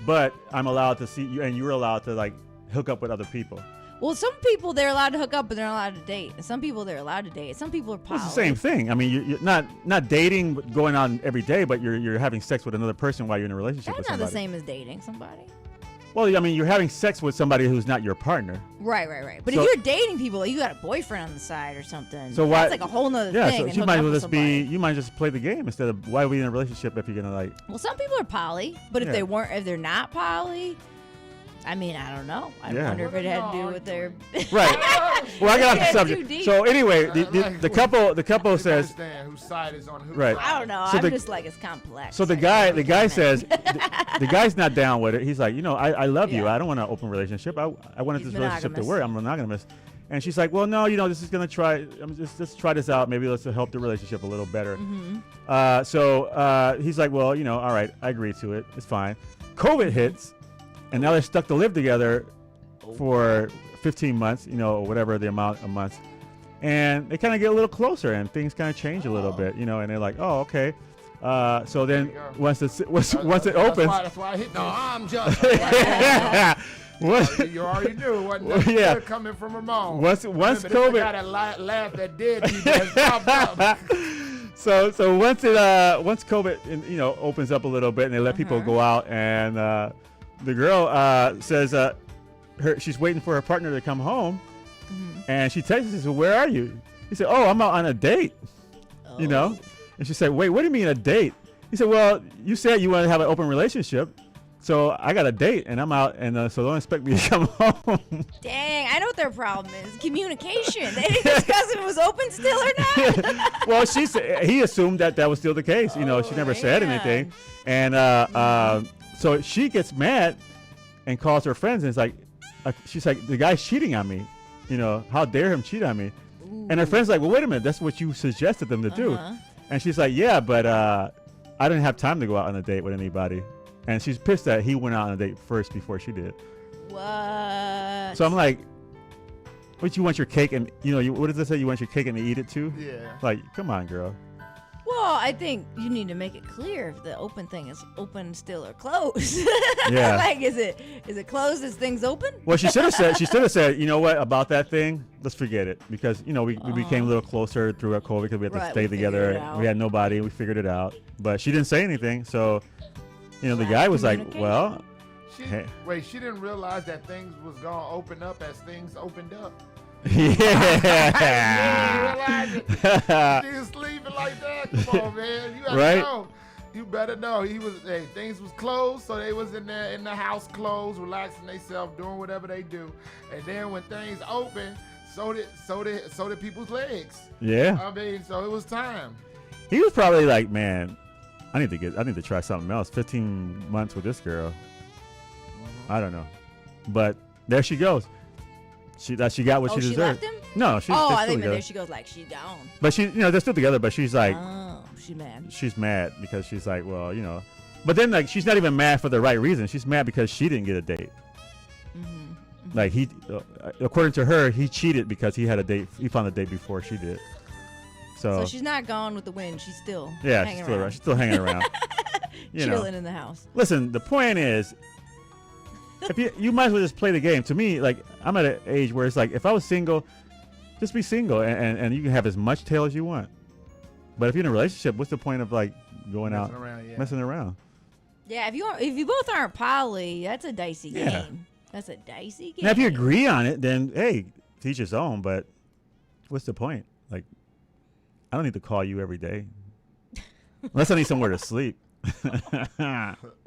but I'm allowed to see you, and you're allowed to like hook up with other people. well, some people they're allowed to hook up, but they're not allowed to date. And some people they're allowed to date. Some people are poly. It's the same thing. I mean, you're not dating, but going on every day, but you're having sex with another person while you're in a relationship with That's not somebody. the same as dating somebody. Well, I mean, you're having sex with somebody who's not your partner. Right. But So- if you're dating people, like you got a boyfriend on the side or something, So why? that's like a whole nother yeah, thing. so than you hooking might up as well with just somebody. you might just play the game instead of why are we in a relationship if you're gonna like. Well, some people are poly, but if Yeah. if they're not poly, I mean, I don't know. I Yeah. wonder if it had to do with their. Right. Well, I got off the It's too subject. deep. So anyway, the couple says. Understand whose side is on whose Right. side. I don't know. So I'm the- just like it's complex. So the guy says the guy's not down with it. He's like, I love you. Yeah. I don't want an open relationship. I wanted He's this relationship to monogamous. work. I'm monogamous. And she's like, well, no, this is gonna try. Just try this out. Maybe let's help the relationship a little better. So he's like, well, all right, I agree to it. It's fine. COVID hits, and now they're stuck to live together for 15 months, or whatever the amount of months. And they kind of get a little closer, and things kind of change a little bit, and they're like, oh, okay. So then once it opens, That's why I hit. No, I'm just. What? You already knew it wasn't nothing Yeah. good coming from Ramon. Once Remember, this COVID- the guy that laughed that dead people has popped up. So once COVID opens up a little bit, and they let people go out, and the girl says she's waiting for her partner to come home, and she texts and says, well, where are you? He said, oh, I'm out on a date. And she said, wait, what do you mean a date? He said, well, you said you want to have an open relationship, so I got a date and I'm out, and so don't expect me to come home. Dang, I know what their problem is. Communication. They didn't discuss if it was open still or not. Well, he assumed that was still the case. She never said anything, and so she gets mad and calls her friends, and it's like, she's like, the guy's cheating on me. How dare him cheat on me? And her friend's like, well, wait a minute, that's what you suggested them to do. And she's like, yeah, but I didn't have time to go out on a date with anybody. And she's pissed that he went out on a date first before she did. What? So I'm like, what, you want your cake and, what does it say? You want your cake and to eat it too? Yeah. Like, come on, girl. Well, I think you need to make it clear if the open thing is open still or closed. Yeah. Like, is it closed as things open? Well, she should have said, you know what, about that thing, let's forget it. Because, we became a little closer throughout COVID because we had to Right, stay we figured together. it out. We had nobody. We figured it out. But she didn't say anything. So, the guy was like, well, hey. Wait, she didn't realize that things was going to open up as things opened up. Yeah. You didn't realize it. She was sleeping like that. Come on, man. You gotta know. You better know. Things was closed, so they was in there in the house closed, relaxing themselves, doing whatever they do. And then when things open, so did people's legs. Yeah. I mean, so it was time. He was probably like, man, I need to try something else. 15 months with this girl. I don't know. But there she goes. She got what she deserved. Left him? No, she's I still think together. there she goes, like she gone. But they're still together, but she's like, Oh, she's mad. She's mad because she's like, well, but then like she's not even mad for the right reason. She's mad because she didn't get a date. Like according to her, he cheated because he had a date. He found a date before she did. So she's not gone with the wind. She's still hanging hanging still around. She's still hanging around. Chilling in the house. Listen, the point is, if you might as well just play the game. To me, like I'm at an age where it's like if I was single, Just be single, and you can have as much tail as you want. But if you're in a relationship, what's the point of like going out messing around? Yeah, if you both aren't poly, that's a dicey game. That's a dicey game. Now, if you agree on it, then hey, teach his own. But what's the point? Like, I don't need to call you every day, unless I need somewhere to sleep.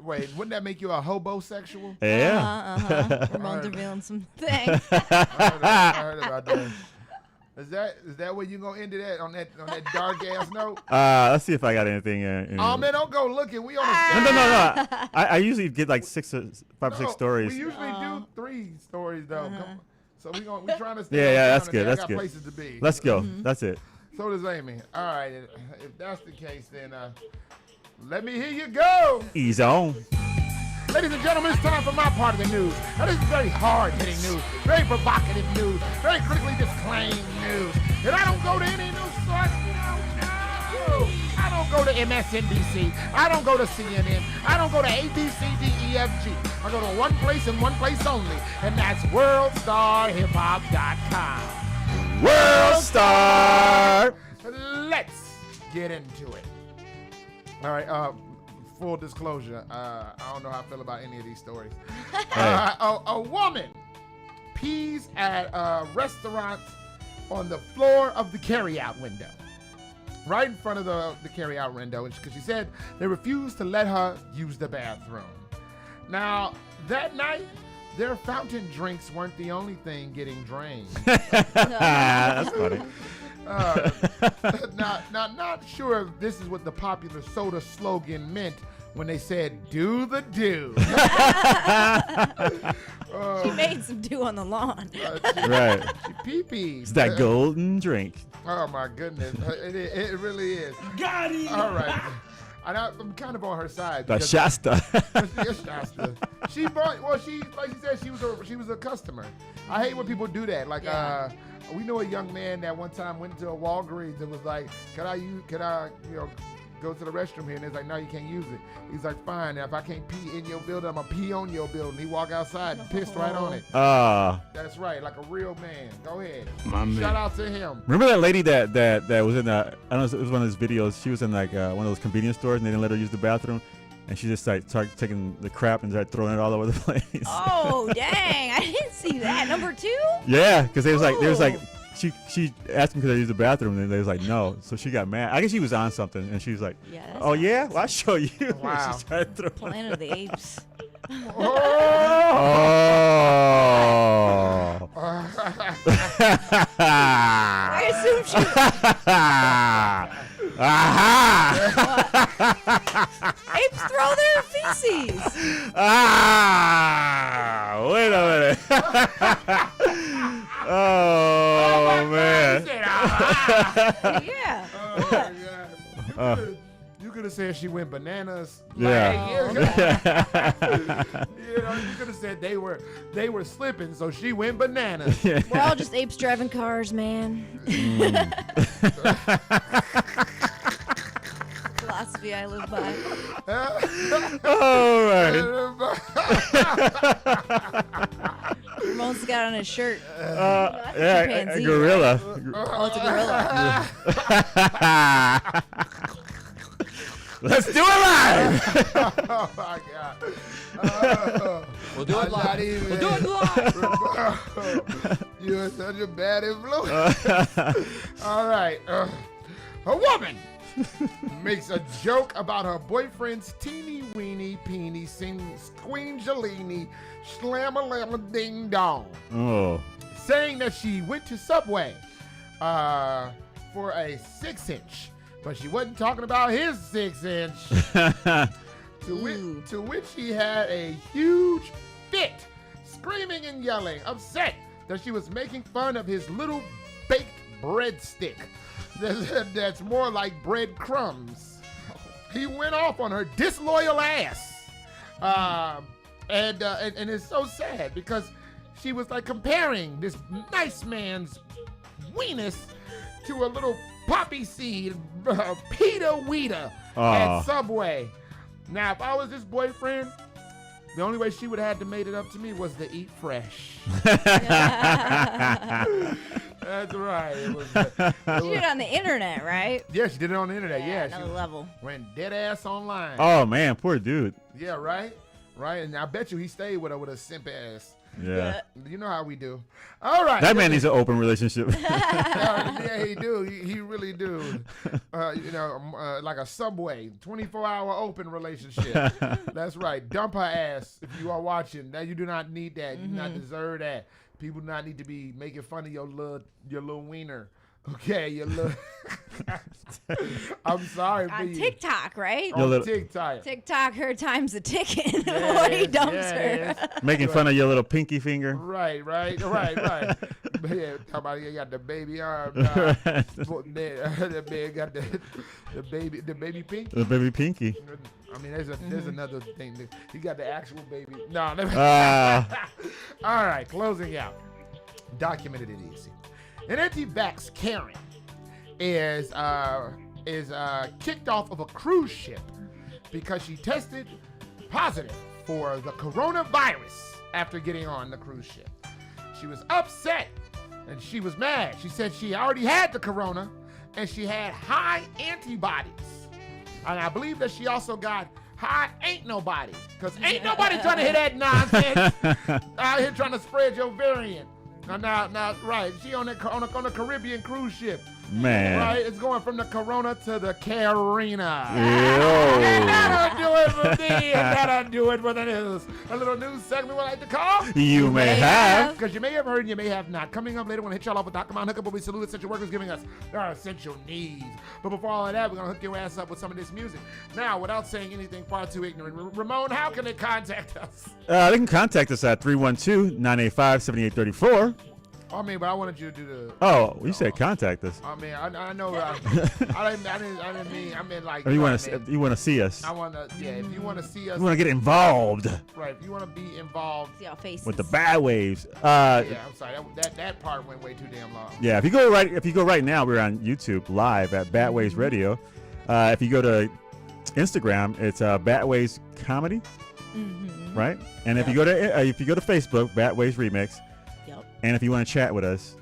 Wait, wouldn't that make you a hobosexual? Yeah. Ramon's revealing some things. I heard about that. Is that where you gonna end it at on that dark ass note? Let's see if I got anything. Oh man, don't go looking. We on No. I usually get like 5 or 6 stories. We usually do 3 stories though. So we trying to stay. Yeah, that's good. I That's got good. places to be. Let's go. That's it. So does Amy. All right. If that's the case, then let me hear you go. Ease on. Ladies and gentlemen, it's time for my part of the news. Now, this is very hard-hitting news, very provocative news, very critically disclaimed news. And I don't go to any news source. No. I don't go to MSNBC. I don't go to CNN. I don't go to ABCDEFG. I go to one place and one place only, and that's WorldStarHipHop.com. World Star. Let's get into it. All right. Full disclosure, I don't know how I feel about any of these stories. A woman pees at a restaurant on the floor of the carryout window, right in front of the carryout window, because she said they refused to let her use the bathroom. Now, that night, their fountain drinks weren't the only thing getting drained. That's funny. Not sure if this is what the popular soda slogan meant when they said "do the do." She made some do on the lawn. Right. She pee-peed. It's that golden drink. Oh my goodness, it really is. Got it. All right. I'm kind of on her side. The Shasta. Shasta. She bought. Well, like she said, she was a customer. I hate when people do that. Like, we know a young man that one time went to a Walgreens and was like, "Could I go to the restroom here?" And it's like, "No, you can't use it." He's like, "Fine. If I can't pee in your building, I'm gonna pee on your building." He walked outside and pissed right on it. That's right, like a real man. Go ahead. Shout out to him. Remember that lady that was in I don't know, it was one of those videos. She was in like one of those convenience stores and they didn't let her use the bathroom. And she just like started taking the crap and started throwing it all over the place. Oh dang! I didn't see that. Number 2. Yeah, because they was like she asked him could I use the bathroom and they was like no. So she got mad. I guess she was on something and she was like, "Oh yeah, well I'll show you." Wow. She started throwing Planet of the Apes. Oh. I assume she. Apes throw their feces. Wait a minute. Oh man. Yeah. You could have said she went bananas. Yeah. You could have said they were slipping, so she went bananas. We're all just apes driving cars, man. Philosophy I live by. All right. Ramon's got on his shirt. A gorilla. Oh, it's a gorilla. Let's do it live. Oh my God. We'll do it live. We'll do it live. You're such a bad influence. All right. A woman makes a joke about her boyfriend's teeny weeny peeny squeangelini slamma ding dong. Oh. Saying that she went to Subway for a 6-inch. But she wasn't talking about his 6-inch. To which he had a huge fit, screaming and yelling, upset that she was making fun of his little baked breadstick. That's more like breadcrumbs. He went off on her disloyal ass. And it's so sad because she was like comparing this nice man's weenus to a little poppy seed pita wheater at Subway. Now, if I was his boyfriend, the only way she would have had to made it up to me was to eat fresh. That's right. It was, She did it on the internet, right? yeah, she did it on the internet. Yeah, another level. Went dead ass online. Oh man, poor dude. Yeah, right. And I bet you he stayed with her with a simp ass. Yeah. You know how we do. All right. That man needs an open relationship. Yeah, he do. He really do. Like a Subway, 24-hour open relationship. That's right. Dump her ass if you are watching. Now you do not need that. You do not deserve that. People do not need to be making fun of your little wiener. Okay, your little. I'm sorry, On TikTok, right? On TikTok. TikTok, her time's a ticking before he dumps her. Making fun of your little pinky finger. Right. Yeah, talk about you got the baby arm. The man got the baby pinky. The baby pinky. I mean, there's another thing. He got the actual baby. No. All right, closing out. Documented it easy. An anti-vax Karen is kicked off of a cruise ship because she tested positive for the coronavirus after getting on the cruise ship. She was upset and she was mad. She said she already had the corona and she had high antibodies. And I believe that she also got high ain't nobody, because ain't nobody trying to hit that nonsense out here trying to spread your variant. Now, right. She on the Caribbean cruise ship. Man. Right? It's going from the Corona to the Carina. And that'll do it for me. And that'll do it for the news. A little news segment we like to call. You may have. Because you may have heard and you may have not. Coming up later, we're going to hit y'all off with Dr. Mount Hookup, where we salute essential workers giving us their essential needs. But before all of that, we're going to hook your ass up with some of this music. Now, without saying anything far too ignorant, Ramon, how can they contact us? They can contact us at 312-985-7834. I mean, but I wanted you to do the. Oh, you said contact us. I mean, I know. I didn't mean. I mean, like. If you want to see us. I want to. Yeah, if you want to see us. You want to get involved. Right. If you want to be involved. See our faces. With the bad waves. Yeah, I'm sorry. That part went way too damn long. Yeah, if you go right now, we're on YouTube live at B.A.D Waves Radio. If you go to Instagram, it's B.A.D Waves Comedy. Mm-hmm. Right. And if you go to Facebook, B.A.D Waves Remix. And if you want to chat with us,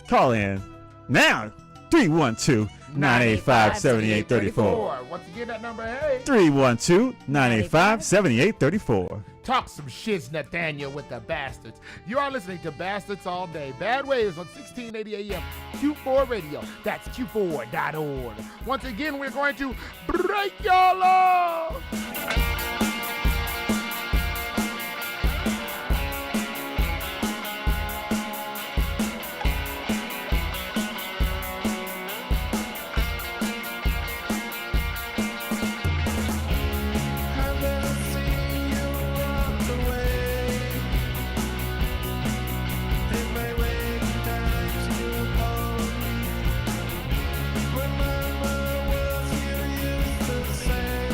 call in now, 312-985-7834. Once again, that number, hey. 312-985-7834. Talk some shits, Nathaniel, with the Bastards. You are listening to Bastards All Day. Bad Waves on 1680 AM, Q4 Radio. That's Q4.org. Once again, we're going to break your law. Say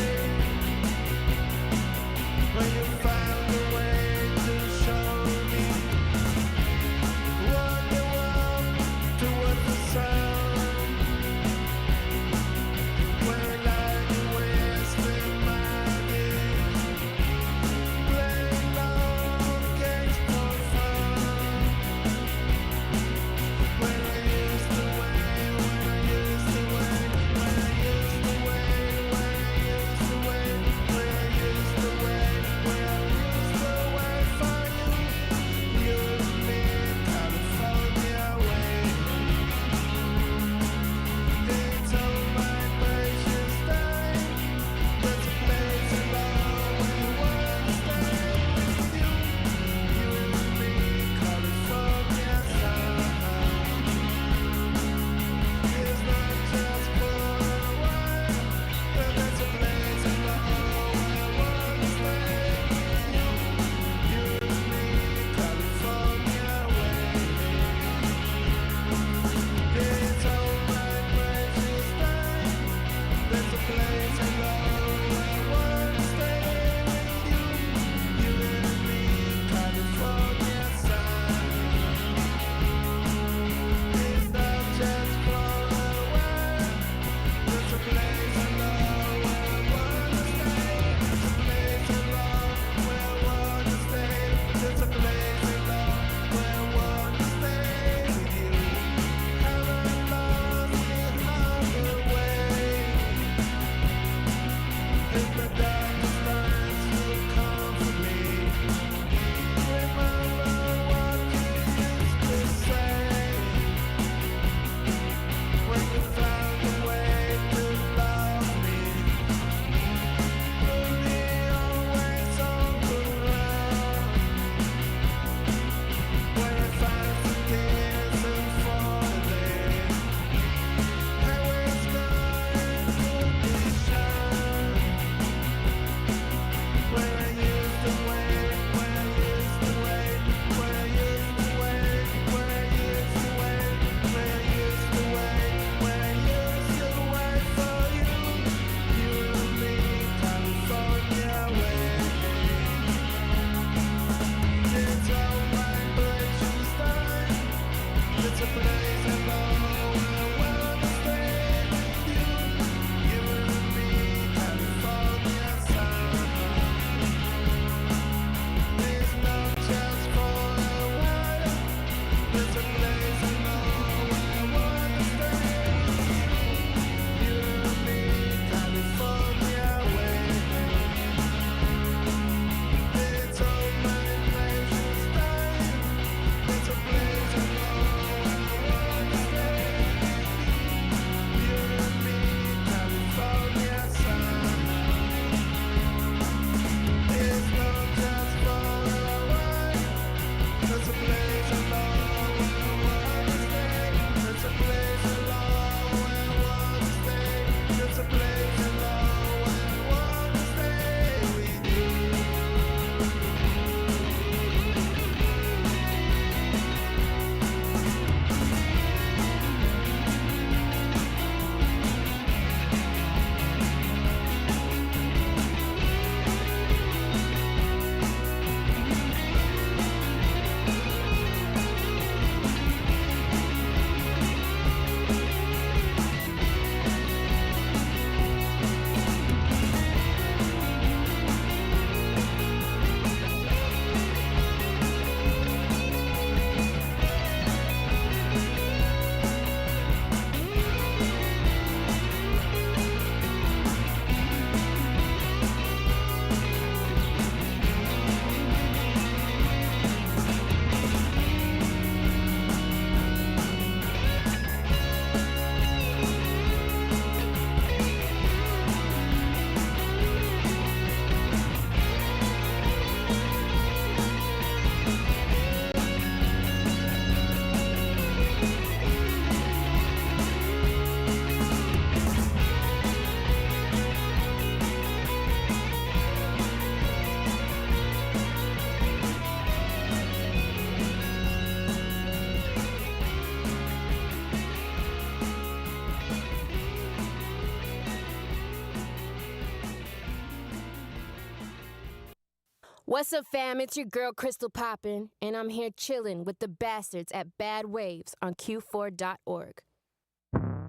What's up, fam? It's your girl, Crystal Poppin', and I'm here chillin' with the bastards at Bad Waves on Q4.org.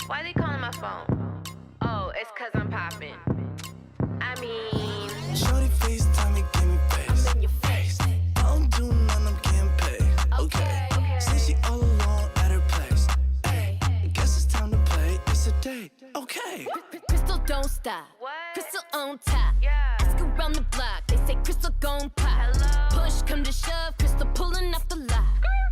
Why they calling my phone? Oh, it's cause I'm poppin'. I mean... Shorty FaceTime me, give me face. I'm in your face. I don't do none, I'm getting paid. Okay. Say she all alone at her place. Hey, guess it's time to play. It's a date. Okay. Crystal don't stop. What? Crystal on top. Yeah. Ask around the block. They say Crystal gon' pop. Hello? Push come to shove. Crystal pulling off the lot.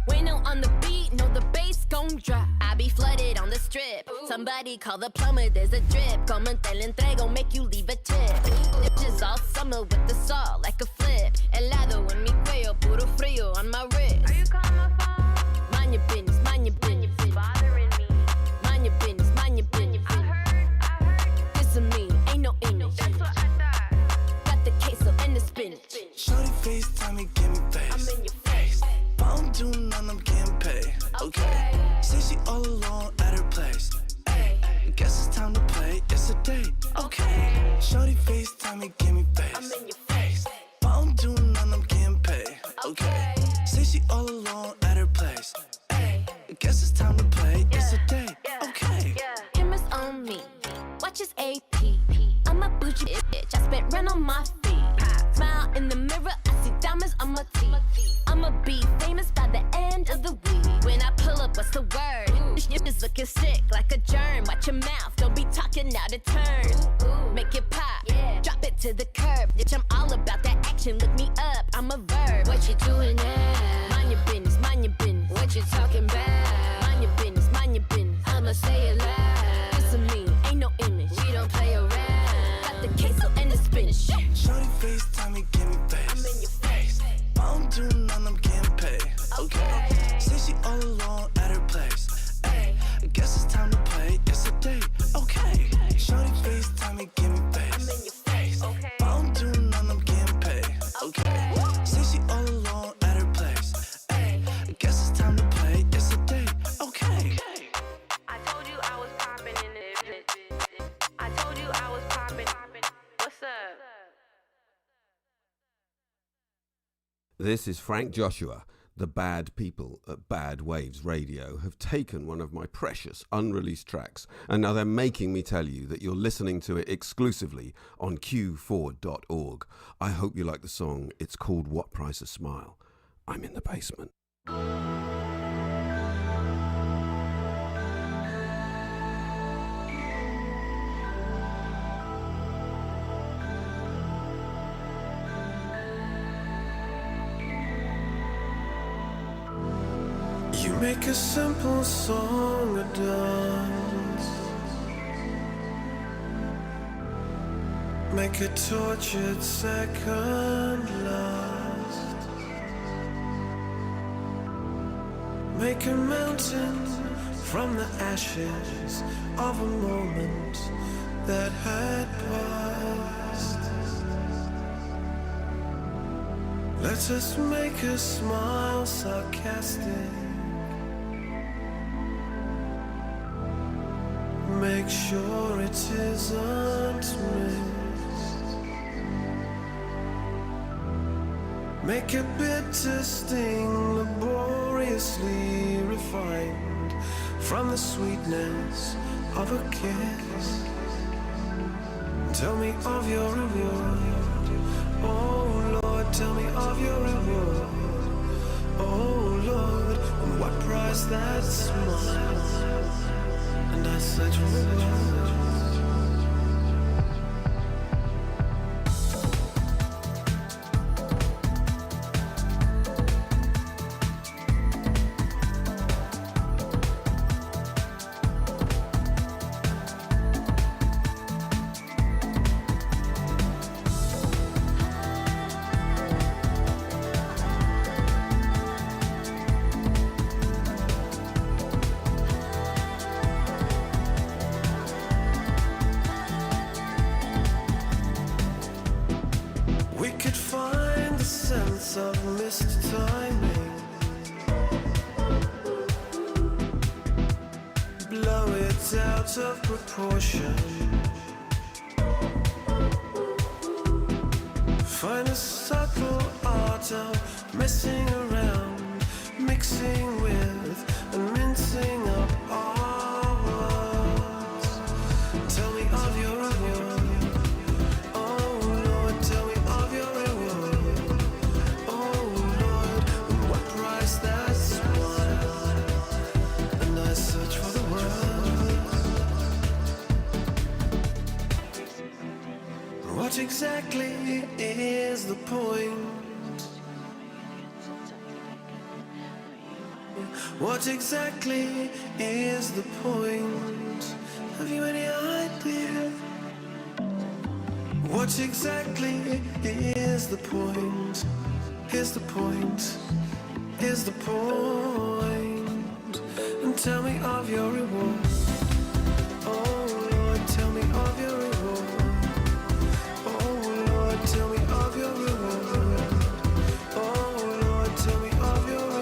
Wayno on the beat. Know the bass gon' drop. I be flooded on the strip. Ooh. Somebody call the plumber. There's a drip. Como te la entrego. Make you leave a tip. Ditches all summer with the salt like a flip. Helado en mi cuello. Puro frío on my wrist. Are you calling my phone? Mind your business. Mind your business. Bothering me. Mind your business. Mind your business. I heard. This is me. Ain't no image. That's what I thought. Got the queso and the spinach. Shorty FaceTime me, give me face. I'm in your face. I don't do none, I'm getting paid. Okay. Say she all alone at her place. Hey, guess it's time to play. It's a date. Okay. Shorty FaceTime me, give me face. I'm in your face. I don't do none, I'm getting paid. Okay. Say she all alone at her place. Hey, guess it's time to play. It's a date. Okay. Cameras on me. Watch his AP. I'm a bougie bitch. I spent rent on my feet. Smile in the mirror. I see diamonds on my teeth. I'ma be famous by the end of the week. When I pull up, what's the word? This shit is looking sick like a germ. Watch your mouth. Don't be talking out of turn. Make it pop. Drop it to the curb. Bitch, I'm all about that action. Look me up. I'm a verb. What you doing now? Mind your business. Mind your business. What you talking about? Mind your business. Mind your business. I'ma say it loud. This is me. Ain't no image. We don't play around. Got the queso and the spinach. Shorty FaceTime me, give me face. I'm in your face. I don't do none, I'm getting paid. Okay. Say she all alone at her place. Hey, guess it's time to play. It's a date. Okay. Shorty FaceTime me, give me face. I'm in your face. Okay. I don't do none, I'm getting paid. Okay. Say she all alone at her place. Hey, guess it's time to play. It's a date. Okay. I told you I was popping in it. I told you I was popping. What's up? This is Frank Joshua. The bad people at Bad Waves Radio have taken one of my precious unreleased tracks, and now they're making me tell you that you're listening to it exclusively on Q4.org. I hope you like the song. It's called What Price a Smile. I'm in the basement. You make a simple song a dance, make a tortured second last, make a mountain from the ashes of a moment that had passed. Let us make a smile sarcastic, make sure it isn't missed, make a bitter sting laboriously refined from the sweetness of a kiss. Tell me of your reward, oh Lord, tell me of your reward, oh Lord, and what price that smile. And I said, of missed timing, blow it out of proportion, find a subtle start messing around, mixing with and mincing up our words. Tell me of your reward. Oh Lord, tell me of your reward. Oh Lord, and what price that's worth. And I search for the words. What exactly is the point? What exactly is the point? Have you any idea? What exactly is the point? Is the point? Is the point? And tell me of your reward. Oh Lord, tell me of your reward. Oh Lord, tell me of your reward. Oh Lord, tell me of your reward.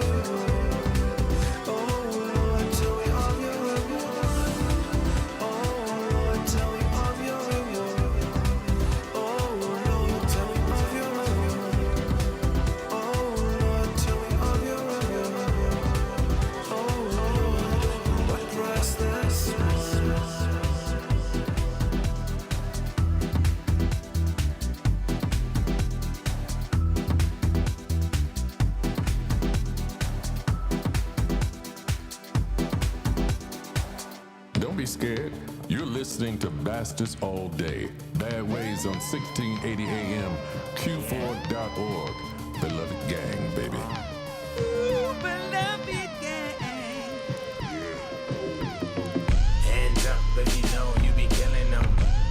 Scared? You're listening to Bastards All Day. Bad Ways on 1680 AM, Q4.org. Beloved Gang, baby. Ooh, beloved gang. Hands up if you know you be killing them.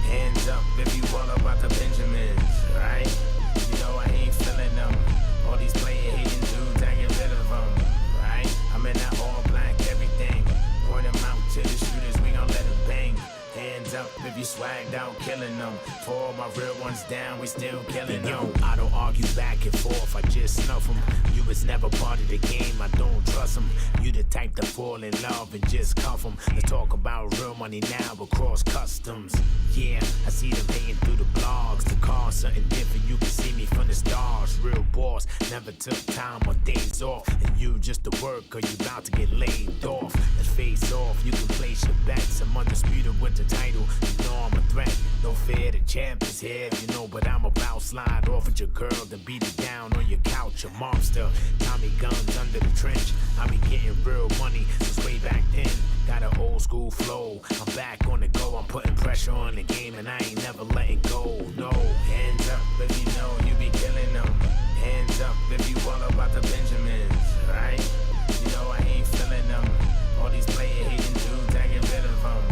Hands up if you all about the Benjamins, right? You know I ain't feeling them. All these player hating dudes, I get rid of them, right? I'm in that all black everything. Pour them out to the shooters, we gon' let them bang. Hands up if you swagged out, killing them. For all my real ones down, we still killing them. I don't argue back and forth, I just snuff them. You was never part of the game, I don't trust them. You the type to fall in love and just cuff them. Let's talk about real money now, across customs. Yeah, I see them hating through the blogs. The car's something different, you can see me from the stars. Real boss, never took time or days off. And you just a worker, you about to get laid off. Let's face off, you can place your bets. I'm undisputed with the title, you know I'm a threat. No fear, the champ is here, you know what I'm about. Slide off with your girl, then beat it down on your couch. A monster, Tommy guns under the trench. I be getting real money since way back then. Got an old school flow, I'm back on the go. I'm putting pressure on the game and I ain't never letting go. No, hands up if you know you be killing them. Hands up if you all about the Benjamins, right? You know I ain't feeling them. All these player hating dudes, I get rid of them,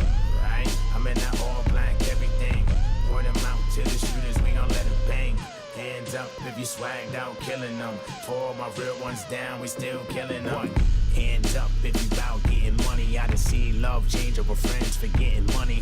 right? I'm in that all black everything. Pour them out to the shooters, we gon' let them bang. Hands up if you swagged out, killing them. For all my real ones down, we still killing them. Hands up if you bout getting money. I done seen love change over friends for getting money.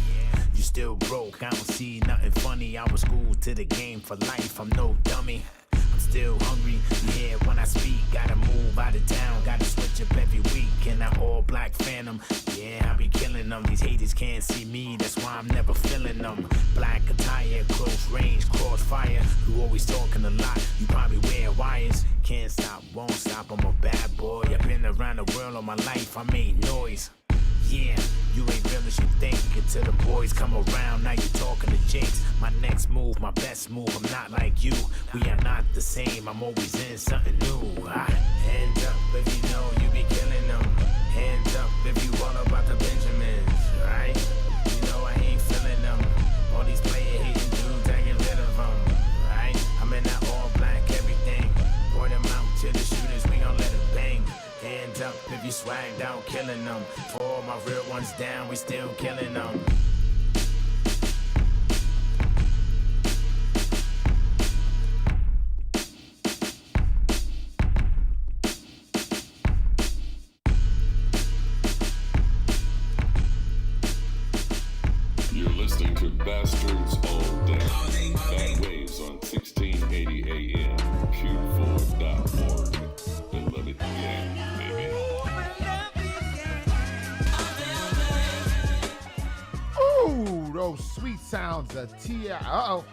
You still broke, I don't see nothing funny. I was schooled to the game for life, I'm no dummy. I'm still hungry, yeah, when I speak. Gotta move out of town, gotta switch up every week. And that all black phantom, yeah, I be killing them. These haters can't see me, that's why I'm never feeling them. Black attire, close range, crossfire. You always talking a lot, you probably wear wires. Can't stop, won't stop, I'm a bad boy. I've been around the world all my life, I made noise. Yeah, you ain't real as you think. Until the boys come around, now you talking to Jakes. My next move, my best move, I'm not like you. We are not the same, I'm always in something new. Hands up if you know you be killing them. Hands up if you all about the Benjamins, right? You know I ain't feeling them. All these player hating dudes, I get rid of them, right? I'm in that all black everything. Pour them out to the shooters, we gon' let them bang. Hands up if you swagged out, killing them. For all my real ones down, we still killing them. You're listening to Bastards All Day. Bad Waves on 1680 AM, Q4.org. Beloved Gang, baby. Ooh, those sweet sounds of T.I. Uh-oh.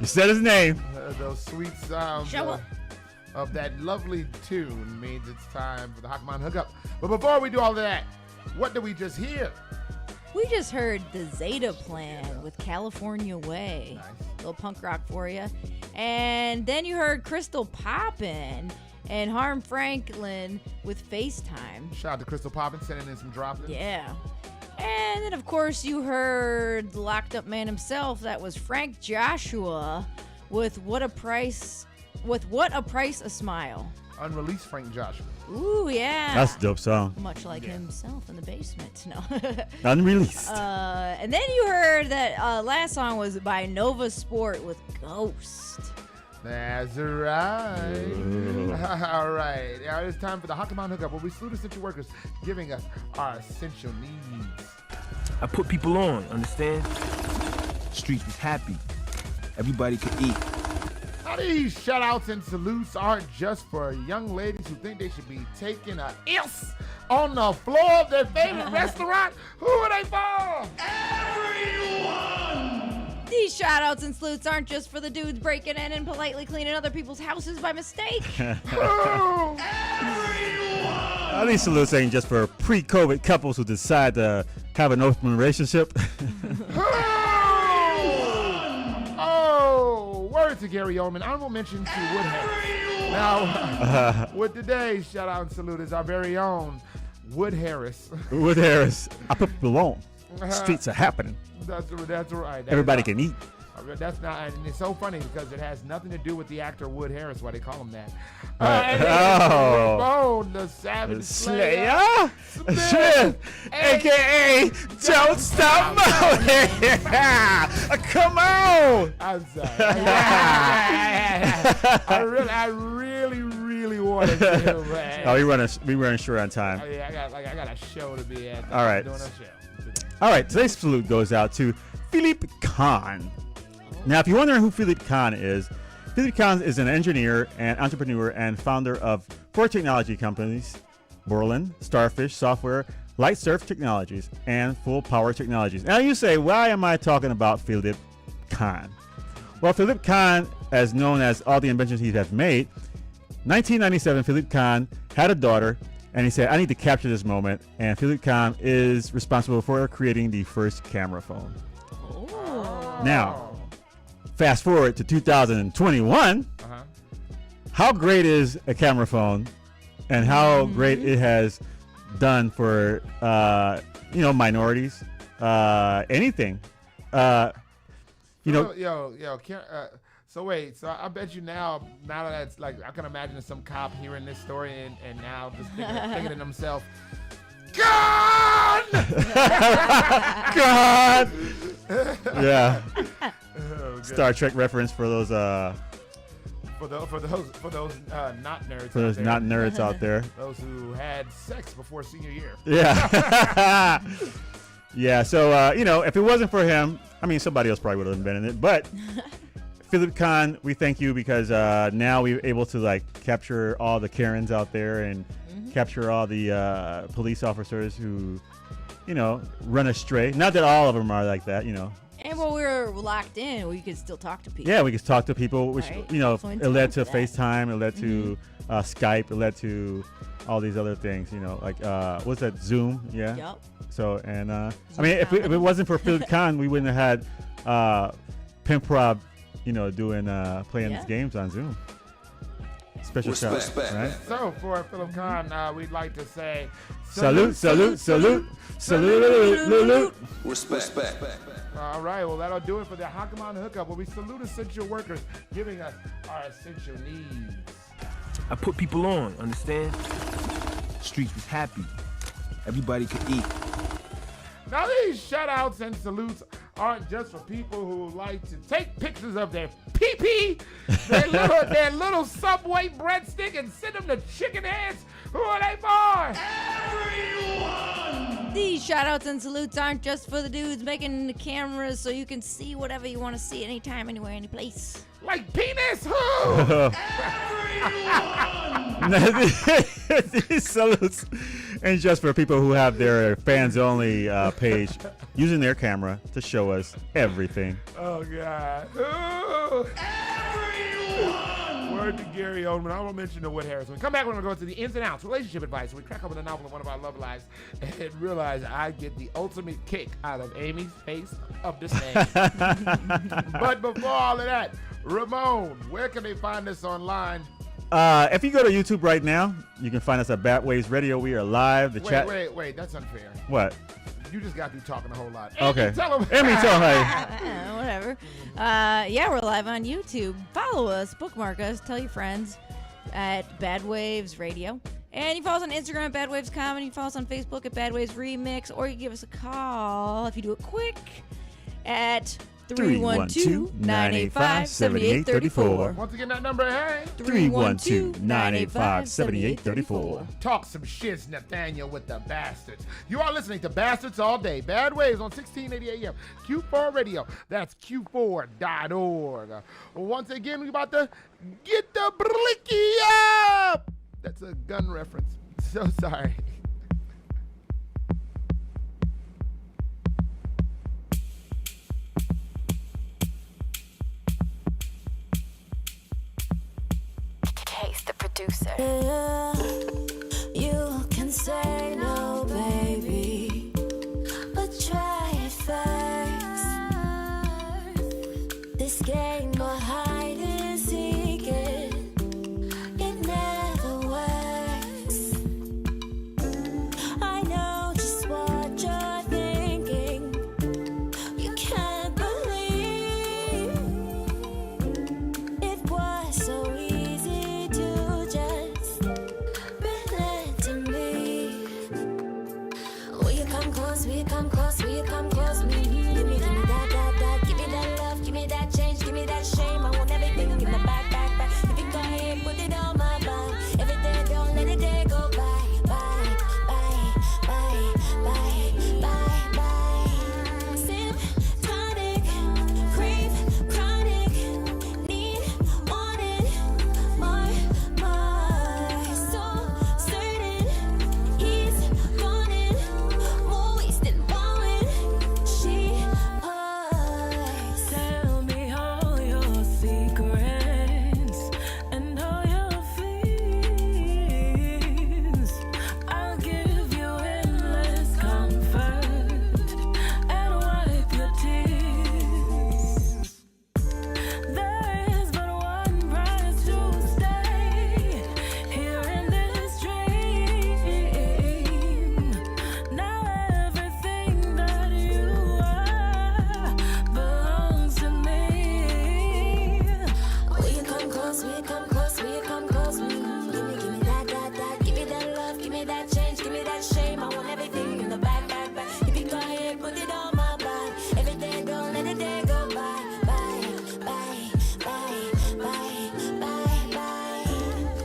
You said his name. Those sweet sounds Show up. of that lovely tune means it's time for the Hawkman hookup. But before we do all of that, what did we just hear? We just heard the Zeta Plan with California Way. Nice. Little punk rock for you. And then you heard Crystal Poppin' and Harm Franklin with FaceTime. Shout out to Crystal Poppin sending in some drop-ins. Yeah. And then, of course, you heard the locked up man himself. That was Frank Joshua with What a Price a Smile. Unreleased Frank Joshua. Ooh, yeah. That's a dope song. Much like himself in the basement. No. Unreleased. And then you heard that last song was by Nova Sport with Ghost. That's right. All right. Now it's time for the Hawkman hookup, where we salute essential workers, giving us our essential needs. I put people on, understand? Streets was happy. Everybody could eat. Now these shout-outs and salutes aren't just for young ladies who think they should be taking a iss on the floor of their favorite restaurant. Who are they for? Everyone! These shout-outs and salutes aren't just for the dudes breaking in and politely cleaning other people's houses by mistake. These salutes ain't just for pre-COVID couples who decide to have an open relationship. Word to Gary Oldman. Honorable mention to Wood Harris. Now, with today's shout out and salute is our very own Wood Harris. Wood Harris. I put people on. Streets are happening. That's right. Everybody can eat. That's not, and it's so funny because it has nothing to do with the actor Wood Harris, why they call him that. The Savage Slayer Smith, a.k.a. Don't Stop Moaning. Come on. I'm sorry. I really wanted to, man. Oh, we running short on time. Oh, yeah, I got a show to be at. All right. Doing a show today. All right, today's salute goes out to Philippe Kahn. Now, if you're wondering who Philippe Kahn is an engineer and entrepreneur and founder of 4 technology companies: Borland, Starfish Software, Lightsurf Technologies, and Full Power Technologies. Now, you say, why am I talking about Philippe Kahn? Well, Philippe Kahn, as known as all the inventions he has made, 1997, Philippe Kahn had a daughter, and he said, I need to capture this moment. And Philippe Kahn is responsible for creating the first camera phone. Oh. Now, fast forward to 2021. How great is a camera phone, and how great it has done for minorities, anything. So wait, so I bet you now that it's like, I can imagine some cop hearing this story and now just thinking to himself, God! God! Yeah. Oh, Star Trek reference for those for those not nerds. For those not nerds out there. Those who had sex before senior year. Yeah. Yeah. So if it wasn't for him, I mean, somebody else probably would have been in it. But Philippe Kahn, we thank you because now we're able to capture all the Karens out there and capture all the police officers who, run astray. Not that all of them are like that, And while we were locked in, we could still talk to people. Yeah, we could talk to people, which, Right. So it led to that. FaceTime, it led to Skype, it led to all these other things, what's that, Zoom? Yeah. Yep. So, and, if it wasn't for Philippe Kahn, we wouldn't have had Pimp Rob, playing these games on Zoom. Special shout, right? So for Philip Kahn, we'd like to say salute. Respect. All right, well, that'll do it for the Hakaman hookup, where we salute essential workers, giving us our essential needs. I put people on, understand? Streets was happy. Everybody could eat. Now, these shout-outs and salutes aren't just for people who like to take pictures of their pee-pee, their little Subway breadstick, and send them to chicken heads. Who are they for? Everyone! These shout-outs and salutes aren't just for the dudes making the cameras so you can see whatever you want to see anytime, anywhere, any place. Like penis? Who? These salutes and just for people who have their fans only page using their camera to show us everything. Oh, God. Who? Everyone! Word to Gary Oldman. I won't mention the Wood Harris. When we come back, we're going to go to the ins and outs, relationship advice. We crack open the novel of one of our love lives and realize I get the ultimate kick out of Amy's face of disdain. But before all of that, Ramon, where can they find us online? If you go to YouTube right now, you can find us at Bad Waves Radio. We are live. The chat. Wait. That's unfair. What? You just got through talking a whole lot. Okay. Amy, tell them. Amy, tell them. Whatever. Yeah, we're live on YouTube. Follow us, bookmark us, tell your friends at Bad Waves Radio. And you follow us on Instagram at Bad Waves Comedy. You follow us on Facebook at Bad Waves Remix. Or you give us a call, if you do it quick, at 312-985-7834. Once again, that number, hey? 312-985-7834. Talk some shiz, Nathaniel, with the Bastards. You are listening to Bastards All Day. Bad Waves on 1680 AM. Q4 Radio. That's Q4.org. Once again, we about to get the blicky up. That's a gun reference. So sorry. The producer. Yeah, you can say no, baby, but try it first. This game of hide and seek it never works. I know just what you're thinking. You can't believe it was so easy to just relent to me. Will you come close? Will you come close? Will you come close? Me, give me that, give me that love, give me that change, give me that shame. I want everything in the back. If you go ahead, put it on my back. Every day, don't let a day go by. Sip, tonic, crave, chronic, need, wanted, more. So certain he's gone in, more wasted ballin'. She tell me all your secrets and all your fears. I'll give you endless comfort and wipe your tears. There is but one price to stay here in this dream. Now everything that you are belongs to me. Will you come close? Will you come close? Will you come close? Give me that, give me that love, give me that change, give me that shame. I want everything in the back. If you go ahead, put it on my back. Every day, don't let a day go by.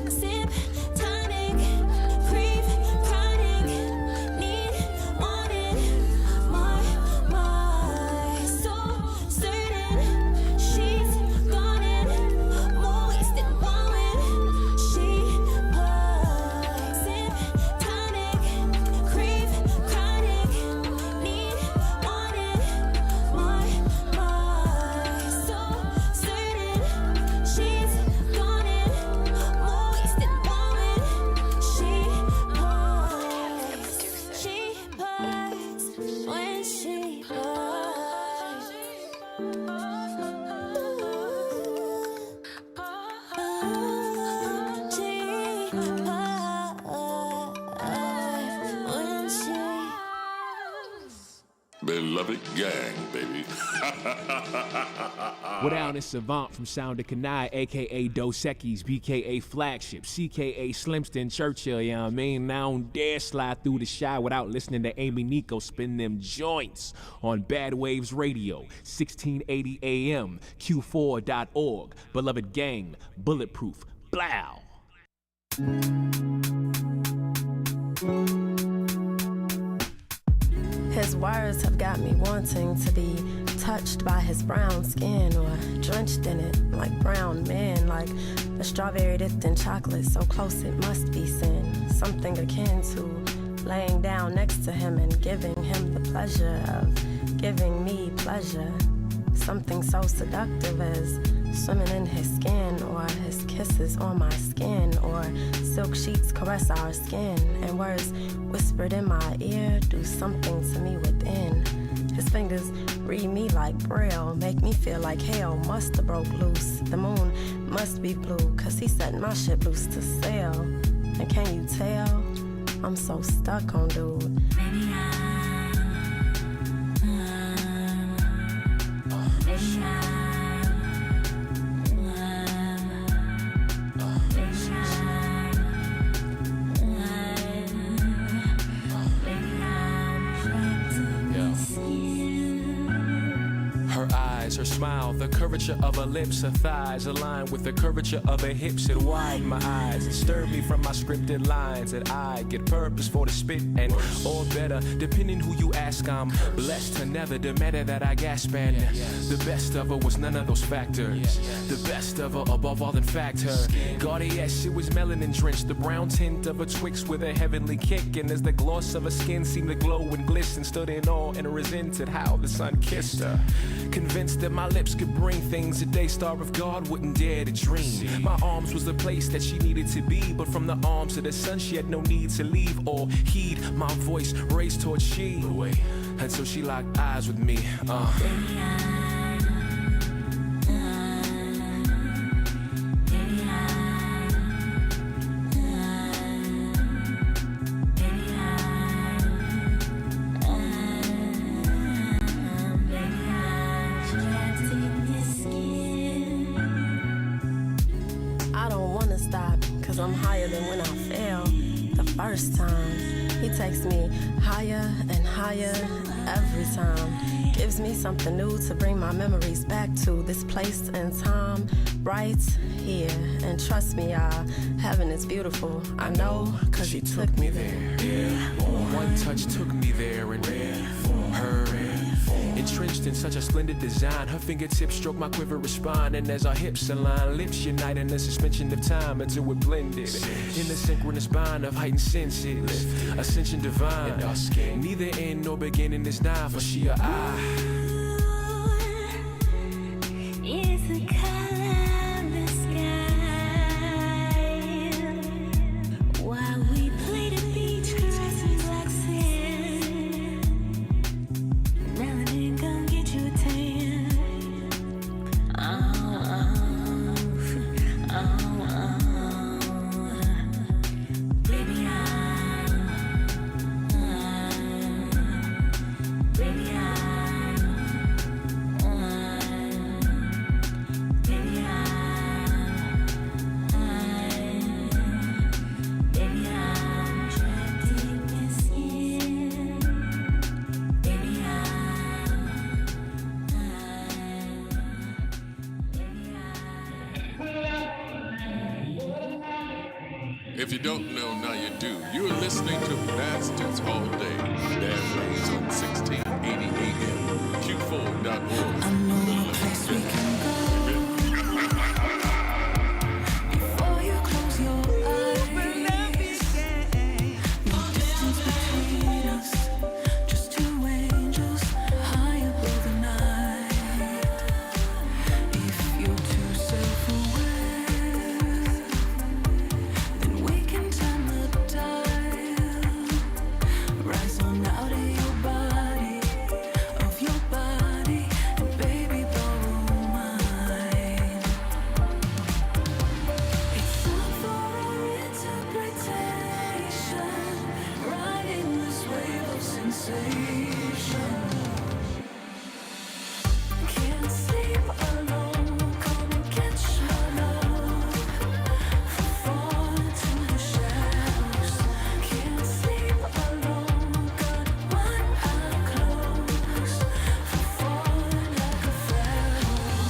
Sip, tonic, crave, chronic, need, wanted, more. So certain she's gone in, more wasted ballin'. She sip, tonic, crave, chronic, need, wanted, more. So certain she's gone in, more wasted ballin'. She purrs when she Beloved gang, baby. What down is Savant from Sound of Kanai, aka Dos Equis, BKA Flagship, CKA Slimston Churchill, you know what I mean? Now I don't dare slide through the shy without listening to Amy Nico spin them joints on Bad Waves Radio, 1680 AM, Q4.org. Beloved gang, bulletproof, blow. His words have got me wanting to be touched by his brown skin or drenched in it like brown men, like a strawberry dipped in chocolate so close it must be sin. Something akin to laying down next to him and giving him the pleasure of giving me pleasure. Something so seductive as swimming in his skin, or his kisses on my skin, or silk sheets caress our skin, and words whispered in my ear do something to me within. His fingers read me like braille, make me feel like hell must have broke loose. The moon must be blue, cause he set my ship loose to sail. And can you tell? I'm so stuck on dude. Her smile, the curvature of her lips, her thighs aligned with the curvature of her hips. It widened my eyes, it stirred me from my scripted lines. That I get purpose for the spit and or better, depending who you ask. I'm blessed to never demand that I gasp, and the best of her was none of those factors. The best of her above all, in fact, her Guardian, it was melanin drenched, the brown tint of a Twix with a heavenly kick, and as the gloss of her skin seemed to glow and glisten, stood in awe and resented how the sun kissed her. Convinced that my lips could bring things a day star of God wouldn't dare to dream. My arms was the place that she needed to be, but from the arms of the sun she had no need to leave or heed my voice raised towards she. Until she locked eyes with me. I'm higher than when I fell the first time. He takes me higher and higher every time. Gives me something new to bring my memories back to this place and time right here. And trust me, heaven is beautiful. I know, cause he took me there. One touch took me there, and her entrenched in such a splendid design. Her fingertips stroke my quiverous spine, and as our hips align, lips unite in a suspension of time until we're blended in the synchronous bind of heightened senses. Ascension divine. Neither end nor beginning is nigh, for she or I. Is the color of the sky while we play the beach grass and black sand. Melanin gon' get you a tan. Baby, If you don't know, now you do. You're listening to Bastards All Day. Bad Waves on 1680 AM. Q4.org. I know a place we can go before you close your eyes. No distance between us, just two angels high above the night. If you're too self-aware, then we can turn the dial. Rise on out of your body, of your body, and baby borrow mine. It's up for our interpretation, riding this wave of sensation. Can't sleep alone, come and catch my love. Fall into the shadows. Can't sleep alone, got one eye closed. Fall like a pharaoh.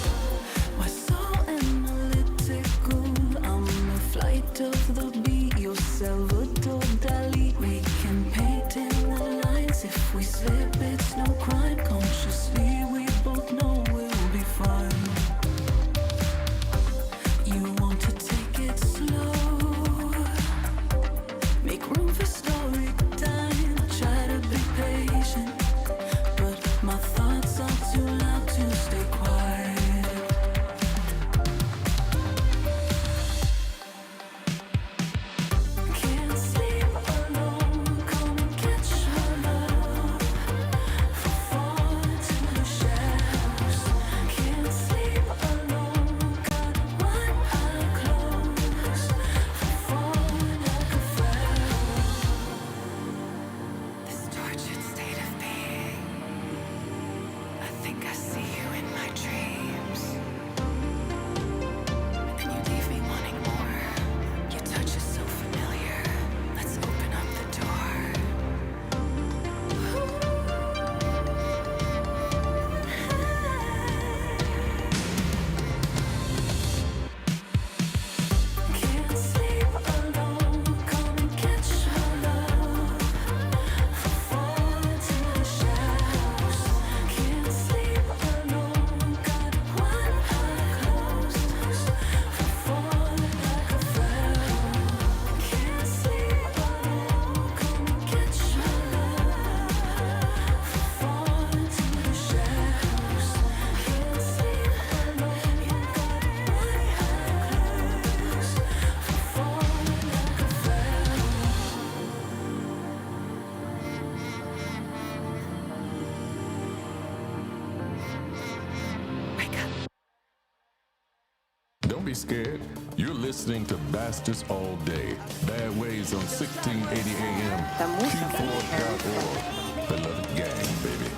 Why so analytical? I'm a flight of the beat. You're Salvador Dali. We can paint in the lines. If we slip, it's no crime. Consciously, we both know we'll be fine. You want to take it slow, make room for story time. Try to be patient, but my thoughts are too loud to stay quiet. Don't be scared. You're listening to Bastards All Day. Bad Ways on 1680 AM. Q4.org. Beloved gang, baby.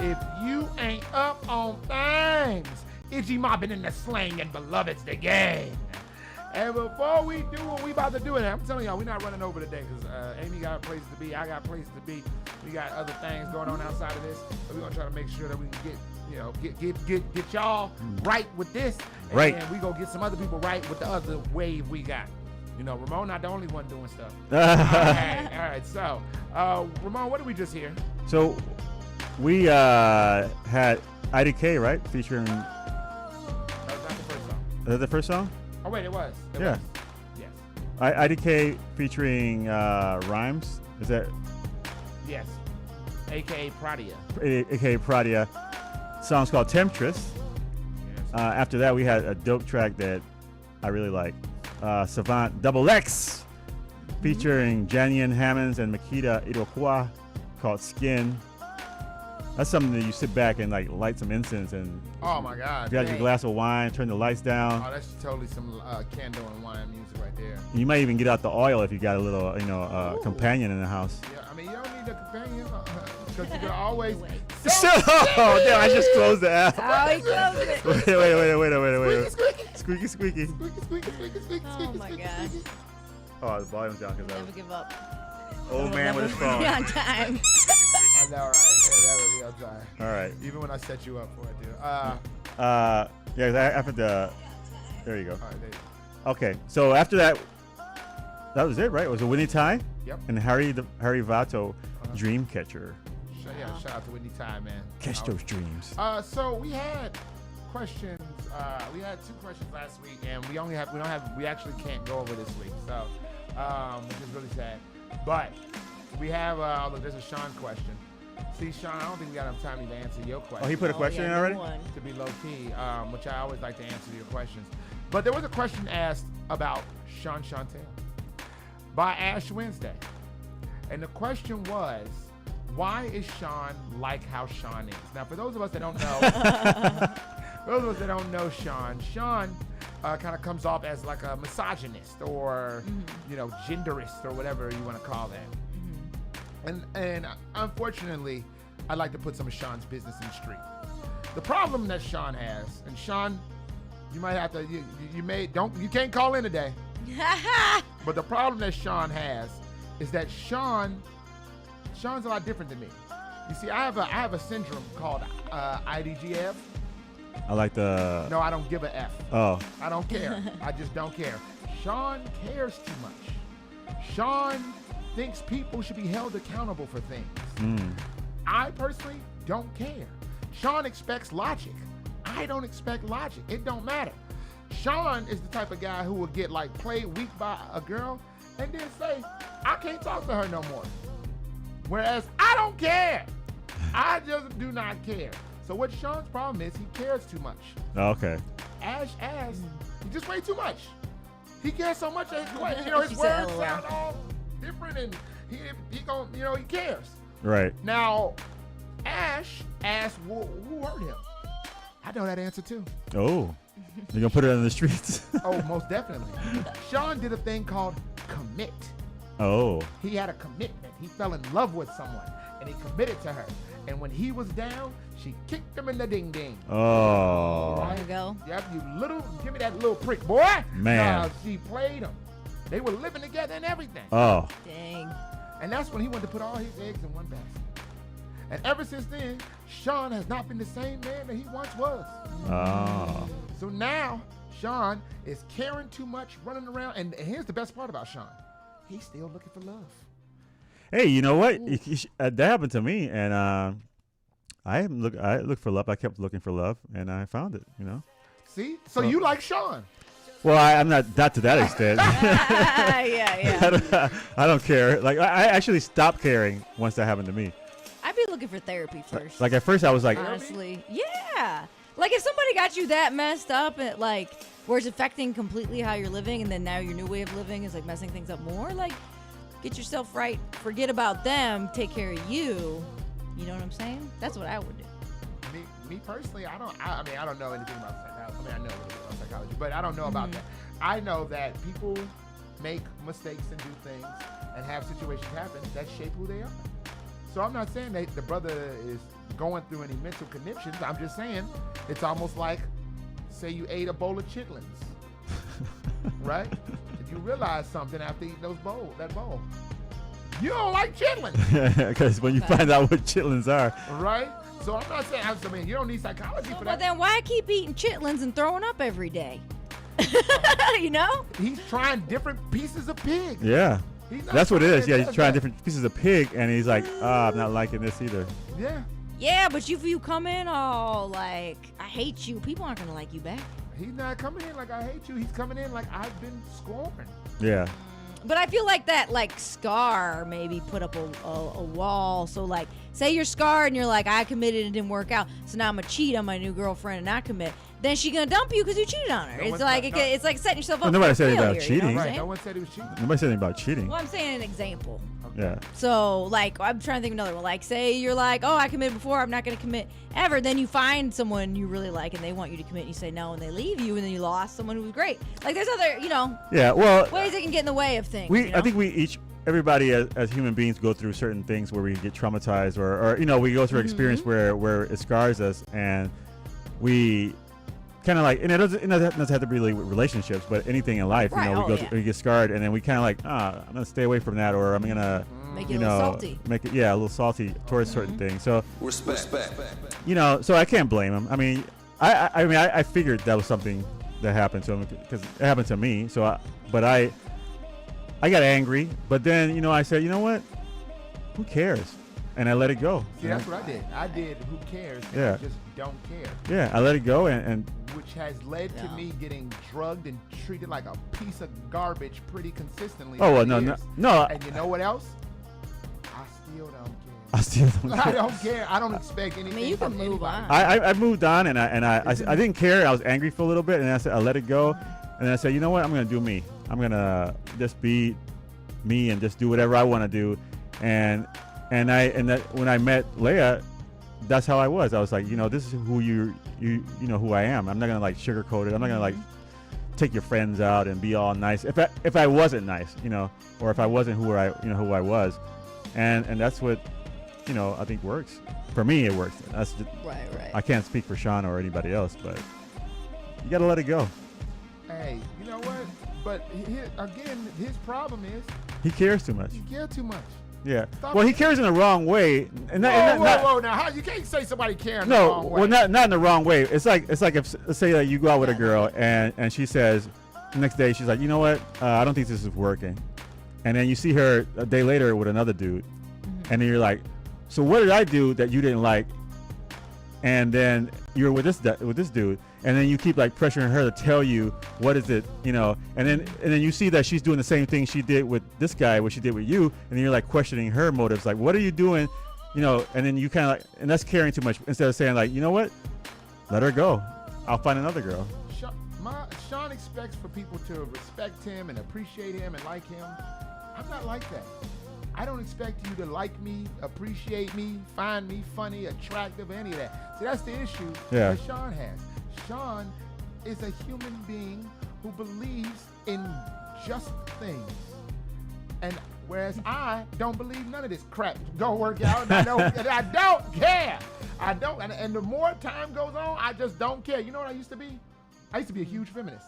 If you ain't up on things, Itchy mobbing in the slang and beloveds the gang. And before we do what we about to do, and I'm telling y'all, we're not running over today because Amy got a place to be, I got a place to be. We got other things going on outside of this, so we're gonna try to make sure that we can get y'all right with this, and right. then we go get some other people right with the other wave we got. You know, Ramon not the only one doing stuff. All right. So, Ramon, what did we just hear? So, we had IDK, right, featuring. That was not the first song. Is that the first song? Oh wait, it was. It Yeah. was. Yes. IDK featuring Rhymes. Is that? Yes. AKA Pradia. AKA Pradia. Song's called Temptress. After that, we had a dope track that I really like. Savant Double X featuring Janian Hammonds and Makita Iroquois called Skin. That's something that you sit back and like light some incense and Oh my God. grab your glass of wine, turn the lights down. Oh, that's totally some candle and wine music right there. You might even get out the oil if you got a little, companion in the house. Yeah, I mean, you don't need a companion because you can always. Oh, damn, I just closed the app. Oh, he closed it. Wait. Squeaky. Squeaky. Oh my God. Oh, the volume's down because Never give up. Old man with his phone. Be on time. I know, right? Yeah, that would be on time. All right. Even when I set you up for it, dude. After the, there you go. All right, there you go. Okay, so after that, that was it, right? It was a Winnie Ty? Yep. And Harry Vato, Dreamcatcher. Shout out to Whitney Ty, man. Catch those dreams. So we had questions. We had 2 questions last week, and we actually can't go over this week. So, which is really sad. But we have. Look, there's a Sean question. See, Sean, I don't think we got enough time to answer your question. Oh, he put a question in already? To be low key, which I always like to answer your questions. But there was a question asked about Sean Chantel by Ash Wednesday, and the question was, why is Sean like how Sean is? Now, for those of us that don't know, Sean kind of comes off as like a misogynist or, genderist or whatever you want to call that. And unfortunately, I'd like to put some of Sean's business in the street. The problem that Sean has, and Sean, you might have to, you can't call in today. But the problem that Sean has is that Sean's a lot different than me. You see, I have a syndrome called IDGF. I like the. No, I don't give a F. Oh. I don't care. I just don't care. Sean cares too much. Sean thinks people should be held accountable for things. I personally don't care. Sean expects logic. I don't expect logic. It don't matter. Sean is the type of guy who will get played weak by a girl and then say, I can't talk to her no more. Whereas I don't care. I just do not care. So what Sean's problem is, he cares too much. Okay. Ash, he just way too much. He cares so much that his words sound all different, and he cares. Right. Now, Ash asked who hurt him. I know that answer too. Oh. You're gonna put it on the streets? Oh, most definitely. Sean did a thing called commit. Oh. He had a commitment. He fell in love with someone, and he committed to her. And when he was down, she kicked him in the ding ding. Oh. Right? There you go. Yep, give me that little prick, boy. Man. She played him. They were living together and everything. Oh. Dang. And that's when he wanted to put all his eggs in one basket. And ever since then, Sean has not been the same man that he once was. Oh. So now, Sean is caring too much, running around. And here's the best part about Sean. He's still looking for love. Hey, you know what? That happened to me, and I looked for love. I kept looking for love, and I found it. See? So you like Sean? Well, I'm not to that extent. Yeah. I don't care. I actually stopped caring once that happened to me. I'd be looking for therapy first. At first I was like, honestly, yeah. If somebody got you that messed up, and where it's affecting completely how you're living, and then now your new way of living is like messing things up more. Like, get yourself right. Forget about them. Take care of you. You know what I'm saying? That's what I would do. Me personally, I don't know anything about psychology. I mean, I know a little bit about psychology, but I don't know about that. I know that people make mistakes and do things and have situations happen that shape who they are. So I'm not saying that the brother is going through any mental conniptions. I'm just saying it's almost like, say you ate a bowl of chitlins, right? And you realize something after eating that bowl. You don't like chitlins. Because when you find out what chitlins are. Right? So I'm not saying, I mean, you don't need psychology for that. But then why keep eating chitlins and throwing up every day? You know? He's trying different pieces of pig. Yeah. That's what it is. Yeah, he's trying different pieces of pig, and he's like, I'm not liking this either. Yeah. Yeah, but if you come in all like, I hate you, people aren't going to like you back. He's not coming in like, I hate you. He's coming in like, I've been scorned. Yeah. But I feel like that, like, scar maybe put up a wall. So, like, say you're scarred and you're like, I committed and it didn't work out. So now I'm going to cheat on my new girlfriend and not commit. Then she's going to dump you because you cheated on her. It's like setting yourself up Nobody for said failure, anything about cheating. You know Right. No one said he was cheating. Nobody said anything about cheating. Well, I'm saying an example. Yeah. So, like, I'm trying to think of another one. Like, say you're like, oh, I committed before, I'm not going to commit ever. Then you find someone you really like and they want you to commit and you say no and they leave you and then you lost someone who was great. Like, there's other, Yeah, well, ways that can get in the way of things. I think everybody as human beings go through certain things where we get traumatized or we go through an experience where it scars us, and we kind of like, and it doesn't have to be really with relationships, but anything in life, we get scarred, and then we kind of like, I'm gonna stay away from that, or I'm gonna make it a little salty. Make it a little salty towards certain things. So Respect. so I can't blame him. I mean, I figured that was something that happened to him because it happened to me. So I got angry, but then I said, you know what? Who cares? And I let it go. See, that's what I did. I did who cares, and Yeah. I just don't care. Yeah, I let it go, and Which has led to me getting drugged and treated like a piece of garbage pretty consistently. Oh, well, for no. years. And you know what else? I still don't care. I still don't care. I don't care. I don't expect anything. you can from move anybody. on. I moved on, and I didn't care. I was angry for a little bit, and I said I let it go, and then I said, you know what? I'm gonna do me. I'm gonna just be me and just do whatever I want to do, and that when I met Leia, that's how I was. I was like, this is who you who I am. I'm not gonna like sugarcoat it. I'm not gonna like take your friends out and be all nice. If I wasn't nice, or if I wasn't who I was, and that's what I think works. For me, it works. That's just, right. I can't speak for Sean or anybody else, but you gotta let it go. Hey, you know what? But his problem is He cares too much. he cares too much. Yeah. Stop Well, he it. cares in the wrong way. And Whoa! Now, how you can't say somebody caring the wrong way? well, not in the wrong way. It's like if let's say that you go out with a girl and she says the next day she's like, you know what? I don't think this is working. And then you see her a day later with another dude, and then you're like, so what did I do that you didn't like? And then you're with this dude, and then you keep like pressuring her to tell you what is it, and then you see that she's doing the same thing she did with this guy, what she did with you, and then you're like questioning her motives, like what are you doing, and then you kind of like, and that's caring too much instead of saying like, you know what, let her go, I'll find another girl. Sean expects for people to respect him and appreciate him and like him. I'm not like that. I don't expect you to like me, appreciate me, find me funny, attractive, any of that. See, that's the issue that Sean has. Sean is a human being who believes in just things. And whereas I don't believe none of this crap don't work out, and I don't care. I don't. And the more time goes on, I just don't care. You know what I used to be? I used to be a huge feminist.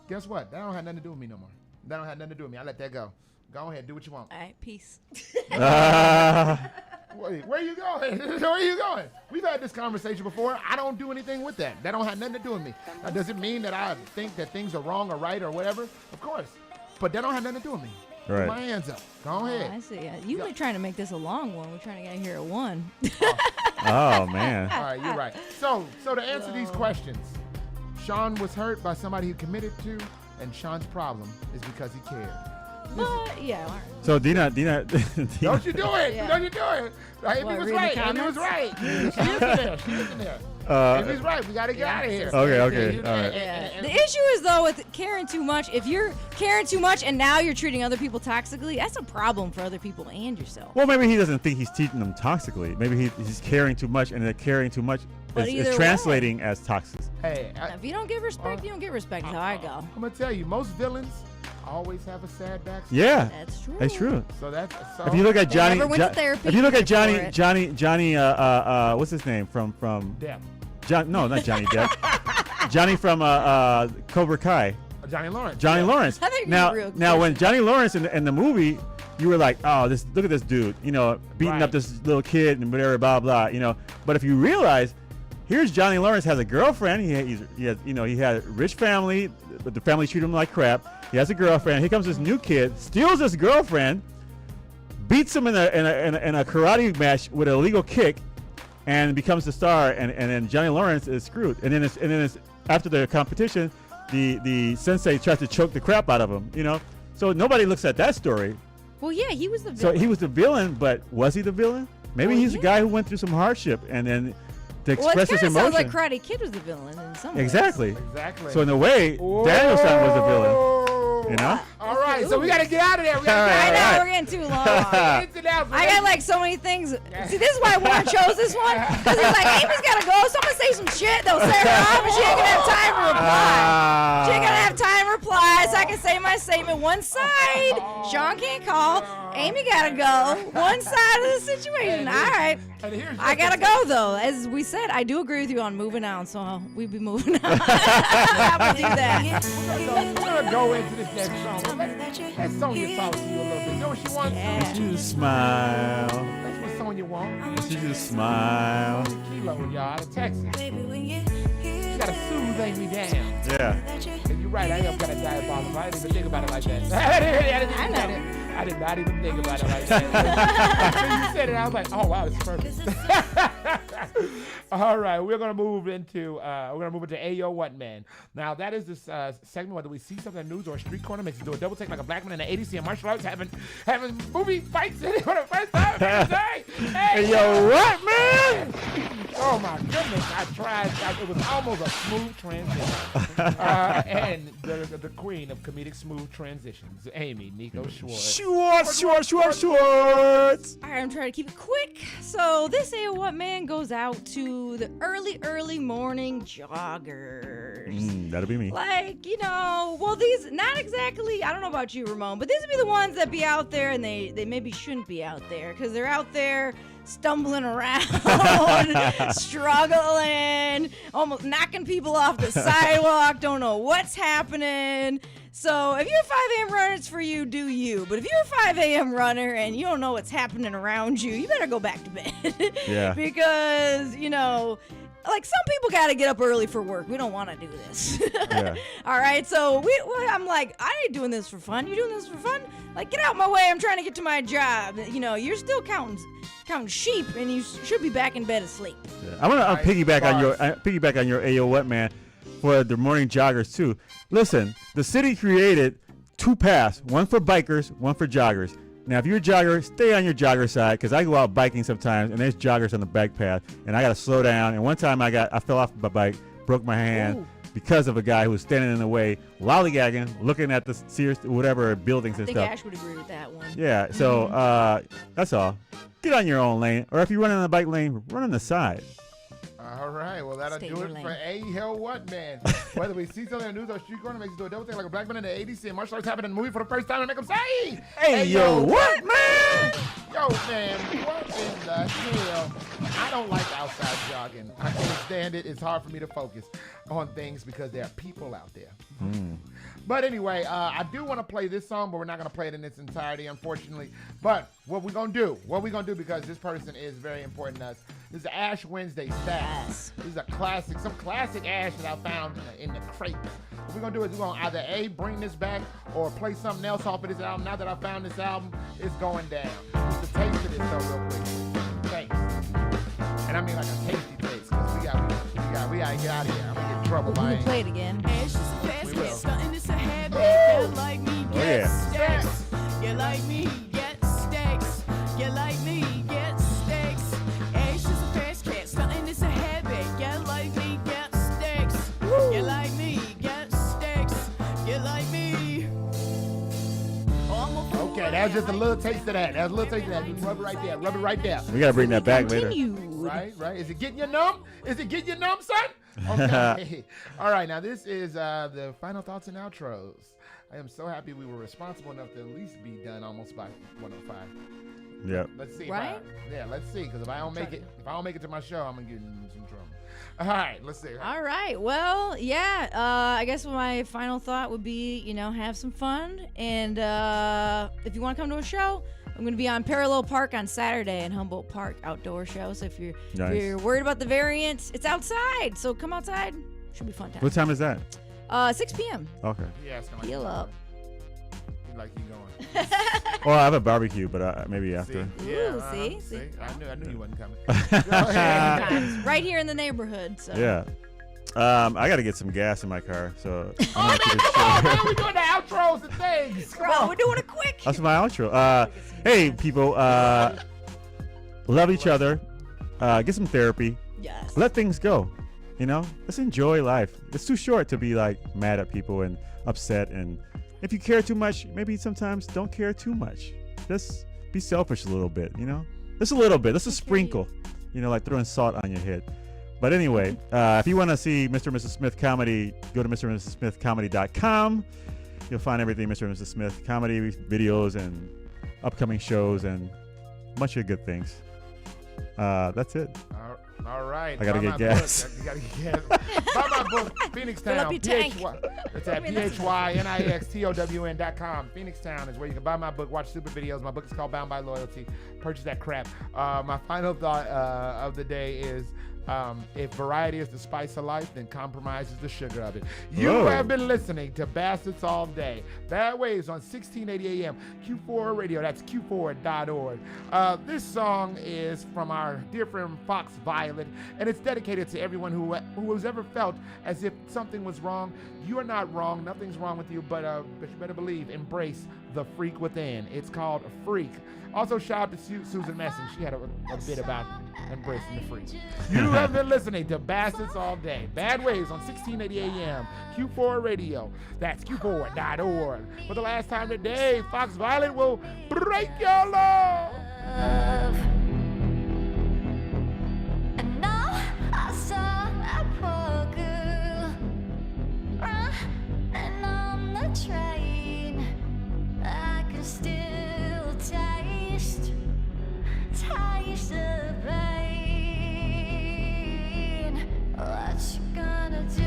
Guess what? That don't have nothing to do with me no more. That don't have nothing to do with me. I let that go. Go ahead, do what you want. All right, peace. Where are you going? Where are you going? We've had this conversation before. I don't do anything with that. That don't have nothing to do with me. That doesn't mean that I think that things are wrong or right or whatever. Of course. But that don't have nothing to do with me. Right. Put my hands up. Go ahead. I see. You were trying to make this a long one. We're trying to get here at 1. Oh, man. All right, you're right. So to answer these questions, Sean was hurt by somebody he committed to, and Sean's problem is because he cared. Yeah, all right. So Dina. Don't you do it. Yeah. Don't you do it. Amy was read the right. Amy was comments? right. She isn't there. If he's right, we gotta get out of here. Okay. All right. Yeah. The issue is though with caring too much. If you're caring too much and now you're treating other people toxically, that's a problem for other people and yourself. Well, maybe he doesn't think he's teaching them toxically. Maybe he's caring too much, and the caring too much is translating as toxic. Hey, if you don't give respect, you don't get respect. Is how I go. I'm gonna tell you, most villains always have a sad backstory. Yeah, that's true. That's true. So that's if you look at Johnny, never went to therapy if you look at for Johnny, what's his name from Depp. No, not Johnny Depp. Johnny from Cobra Kai. Johnny Lawrence. Johnny Lawrence. I think Now, real now when Johnny Lawrence in the movie, you were like, oh, look at this dude, beating up this little kid and whatever, blah blah, But if you realize, here's Johnny Lawrence has a girlfriend. He had a rich family, but the family treat him like crap. He has a girlfriend. Here comes this new kid, steals his girlfriend, beats him in a karate match with an illegal kick, and becomes the star. And then Johnny Lawrence is screwed. And then it's after the competition, the sensei tries to choke the crap out of him. So nobody looks at that story. Well, yeah, he was the villain. So he was the villain, but was he the villain? Maybe he's a guy who went through some hardship and then to express his emotion. Sounds like Karate Kid was the villain in some ways. Exactly. So in a way, Daniel-san was the villain. All right, so we gotta get out of there. I know we're getting too long. I got like so many things. See, this is why Warren chose this one, because he's like, Amy's gotta go. Someone say some shit that'll set her off, and she ain't gonna have time to reply. She ain't gonna have time to reply, so I can say my statement. One side, Sean can't call. Amy gotta go. One side of the situation. All right. I gotta go though. As we said, I do agree with you on moving on, so we be moving on. I believe that. We're gonna go into this next song. Let Sonya talk to you a little bit. You know what she wants? Let you smile. That's what Sonya wants. She just smile. Kilo, y'all, out of Texas. She gotta soothe Amy down. Yeah. And you're right, I am kind of diabolical. I didn't even think about it like that. I did not even think about it like that. When you said it, I was like, oh wow, it's perfect. All right, we're gonna move into Ayo What Man. Now that is this segment whether we see something in the news or a street corner makes you do a double take like a black man in the 80s seeing martial arts having movie fights in it for the first time. Ayo What Man? Oh my goodness, I tried. It was almost a smooth transition. And the queen of comedic smooth transitions, Amy Nico Schwartz. Schwartz. All right, I'm trying to keep it quick. So this Ayo What Man goes out to the early morning joggers. That'll be me. Well, these, not exactly, I don't know about you, Ramon, but these would be the ones that be out there and they maybe shouldn't be out there because they're out there stumbling around, struggling, almost knocking people off the sidewalk, don't know what's happening. So if you're a 5 a.m. runner, it's for you, do you. But if you're a 5 a.m. runner and you don't know what's happening around you, you better go back to bed. Yeah. Because, some people got to get up early for work. We don't want to do this. Yeah. All right, so I'm like, I ain't doing this for fun. You doing this for fun? Get out my way. I'm trying to get to my job. You're still counting sheep, and you should be back in bed asleep. Yeah. I'm gonna piggyback on your Ayo What Man for the morning joggers too. Listen, the city created 2 paths, one for bikers, one for joggers. Now, if you're a jogger, stay on your jogger side because I go out biking sometimes, and there's joggers on the bike path, and I got to slow down. And one time I fell off my bike, broke my hand because of a guy who was standing in the way, lollygagging, looking at the Sears, whatever buildings and stuff. I think Ash would agree with that one. Yeah, so that's all. Get on your own lane, or if you're running on the bike lane, run on the side. All right, well, that'll do it for Ayo What Man. Whether we see something in the news or street corner makes you do a double take like a black man in the 80s seeing martial arts happen in the movie for the first time and make them say, Ayo What Man? Yo, man, what in the hell? I don't like outside jogging. I can't stand it. It's hard for me to focus on things because there are people out there. But anyway, I do want to play this song, but we're not going to play it in its entirety, unfortunately. But what we're going to do, because this person is very important to us, this is Ash Wednesday Stats. This is a classic, some classic Ash that I found in the crate. What we're going to do is we're going to either A, bring this back, or play something else off of this album. Now that I found this album, it's going down. Just a taste of this, though, real quick. Thanks. And I mean like a tasty taste, because we got to get out of here. I'm going to get in trouble. We can play it again. We will. Get like me, get yeah. stacks. Get like me, get stacks. Get like me, get stacks. Ash is a fast cat, stunting is a habit. Get like That's just a little taste of that. That's a little taste of that. Just rub it right there. Rub it right there. We gotta bring that back later. Right. Is it getting you numb? Is it getting you numb, son? Okay. All right. Now this is the final thoughts and outros. I am so happy we were responsible enough to at least be done almost by 1:05. Yep. Let's see. Right? Let's see. Because if I don't make it to my show, I'm gonna get in some trouble. All right. Let's see. All right. Well, yeah. I guess my final thought would be, have some fun. And if you want to come to a show, I'm going to be on Parallel Park on Saturday in Humboldt Park outdoor show. So if you're worried about the variant, it's outside. So come outside. Should be fun time. What time is that? 6 p.m. Okay. Yeah, Heal up. Like you going. Well, I have a barbecue, but maybe after. Ooh, see? I knew you wasn't coming. Right here in the neighborhood. So. Yeah. I got to get some gas in my car, so. Come on, man. We're doing the outros and things. Come on, we're doing it quick. That's my outro. Hey, people, love each other. Get some therapy. Yes. Let things go. Let's enjoy life. It's too short to be like mad at people and upset. And if you care too much, maybe sometimes don't care too much. Just be selfish a little bit, Just a little bit. Just a sprinkle, like throwing salt on your head. But anyway, if you want to see Mr. and Mrs. Smith comedy, go to mrandmrssmithcomedy.com. You'll find everything Mr. and Mrs. Smith comedy videos and upcoming shows and a bunch of good things. That's it. All right. I gotta get gas. You gotta get gas. Buy my book, Phoenix Town. Fill up your tank. It's at PHYNIXTOWN.com. Phoenix Town is where you can buy my book, watch stupid videos. My book is called Bound by Loyalty. Purchase that crap. My final thought of the day is, if variety is the spice of life, then compromise is the sugar of it. You have been listening to Bastards All Day. Bad Waves on 1680 AM, Q4 Radio. That's Q4.org. This song is from our dear friend Fox Violet, and it's dedicated to everyone who has ever felt as if something was wrong. You are not wrong. Nothing's wrong with you, but you better believe, embrace the freak within. It's called Freak. Also, shout out to Susan Messon. She had a bit about embracing the freak. You have been listening to Bastards All Day. Bad Waves on 1680 AM, Q4 Radio. That's Q4.org. For the last time today, Fox Violet will break your love. And now I saw that poor girl and on the train I can still taste the pain. What you gonna do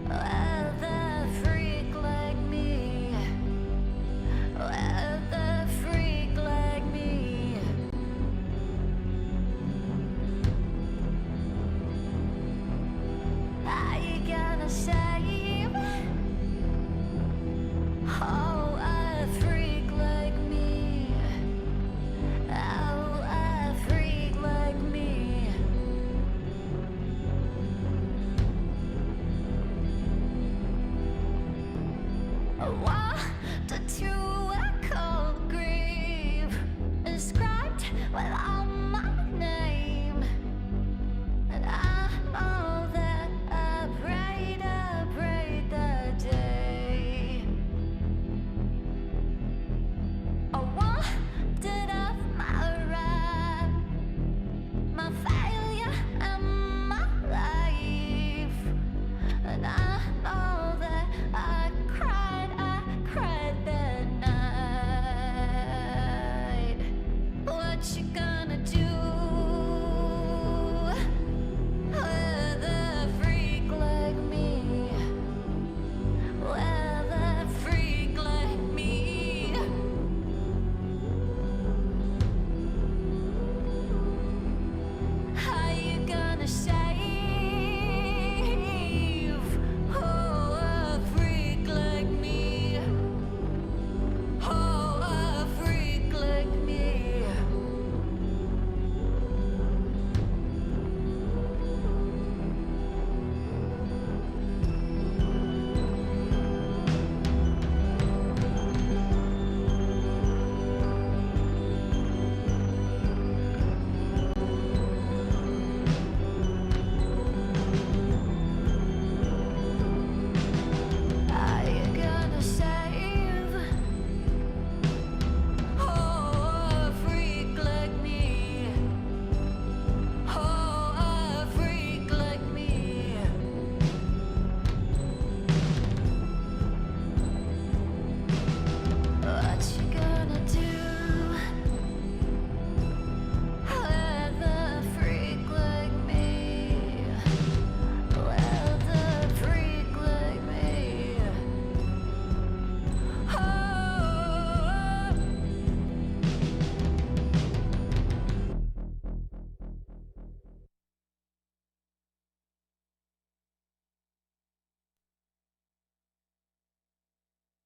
with a freak like me? With a freak like me. Are you gonna save? Oh, a freak like me. Oh, a freak like me. Why?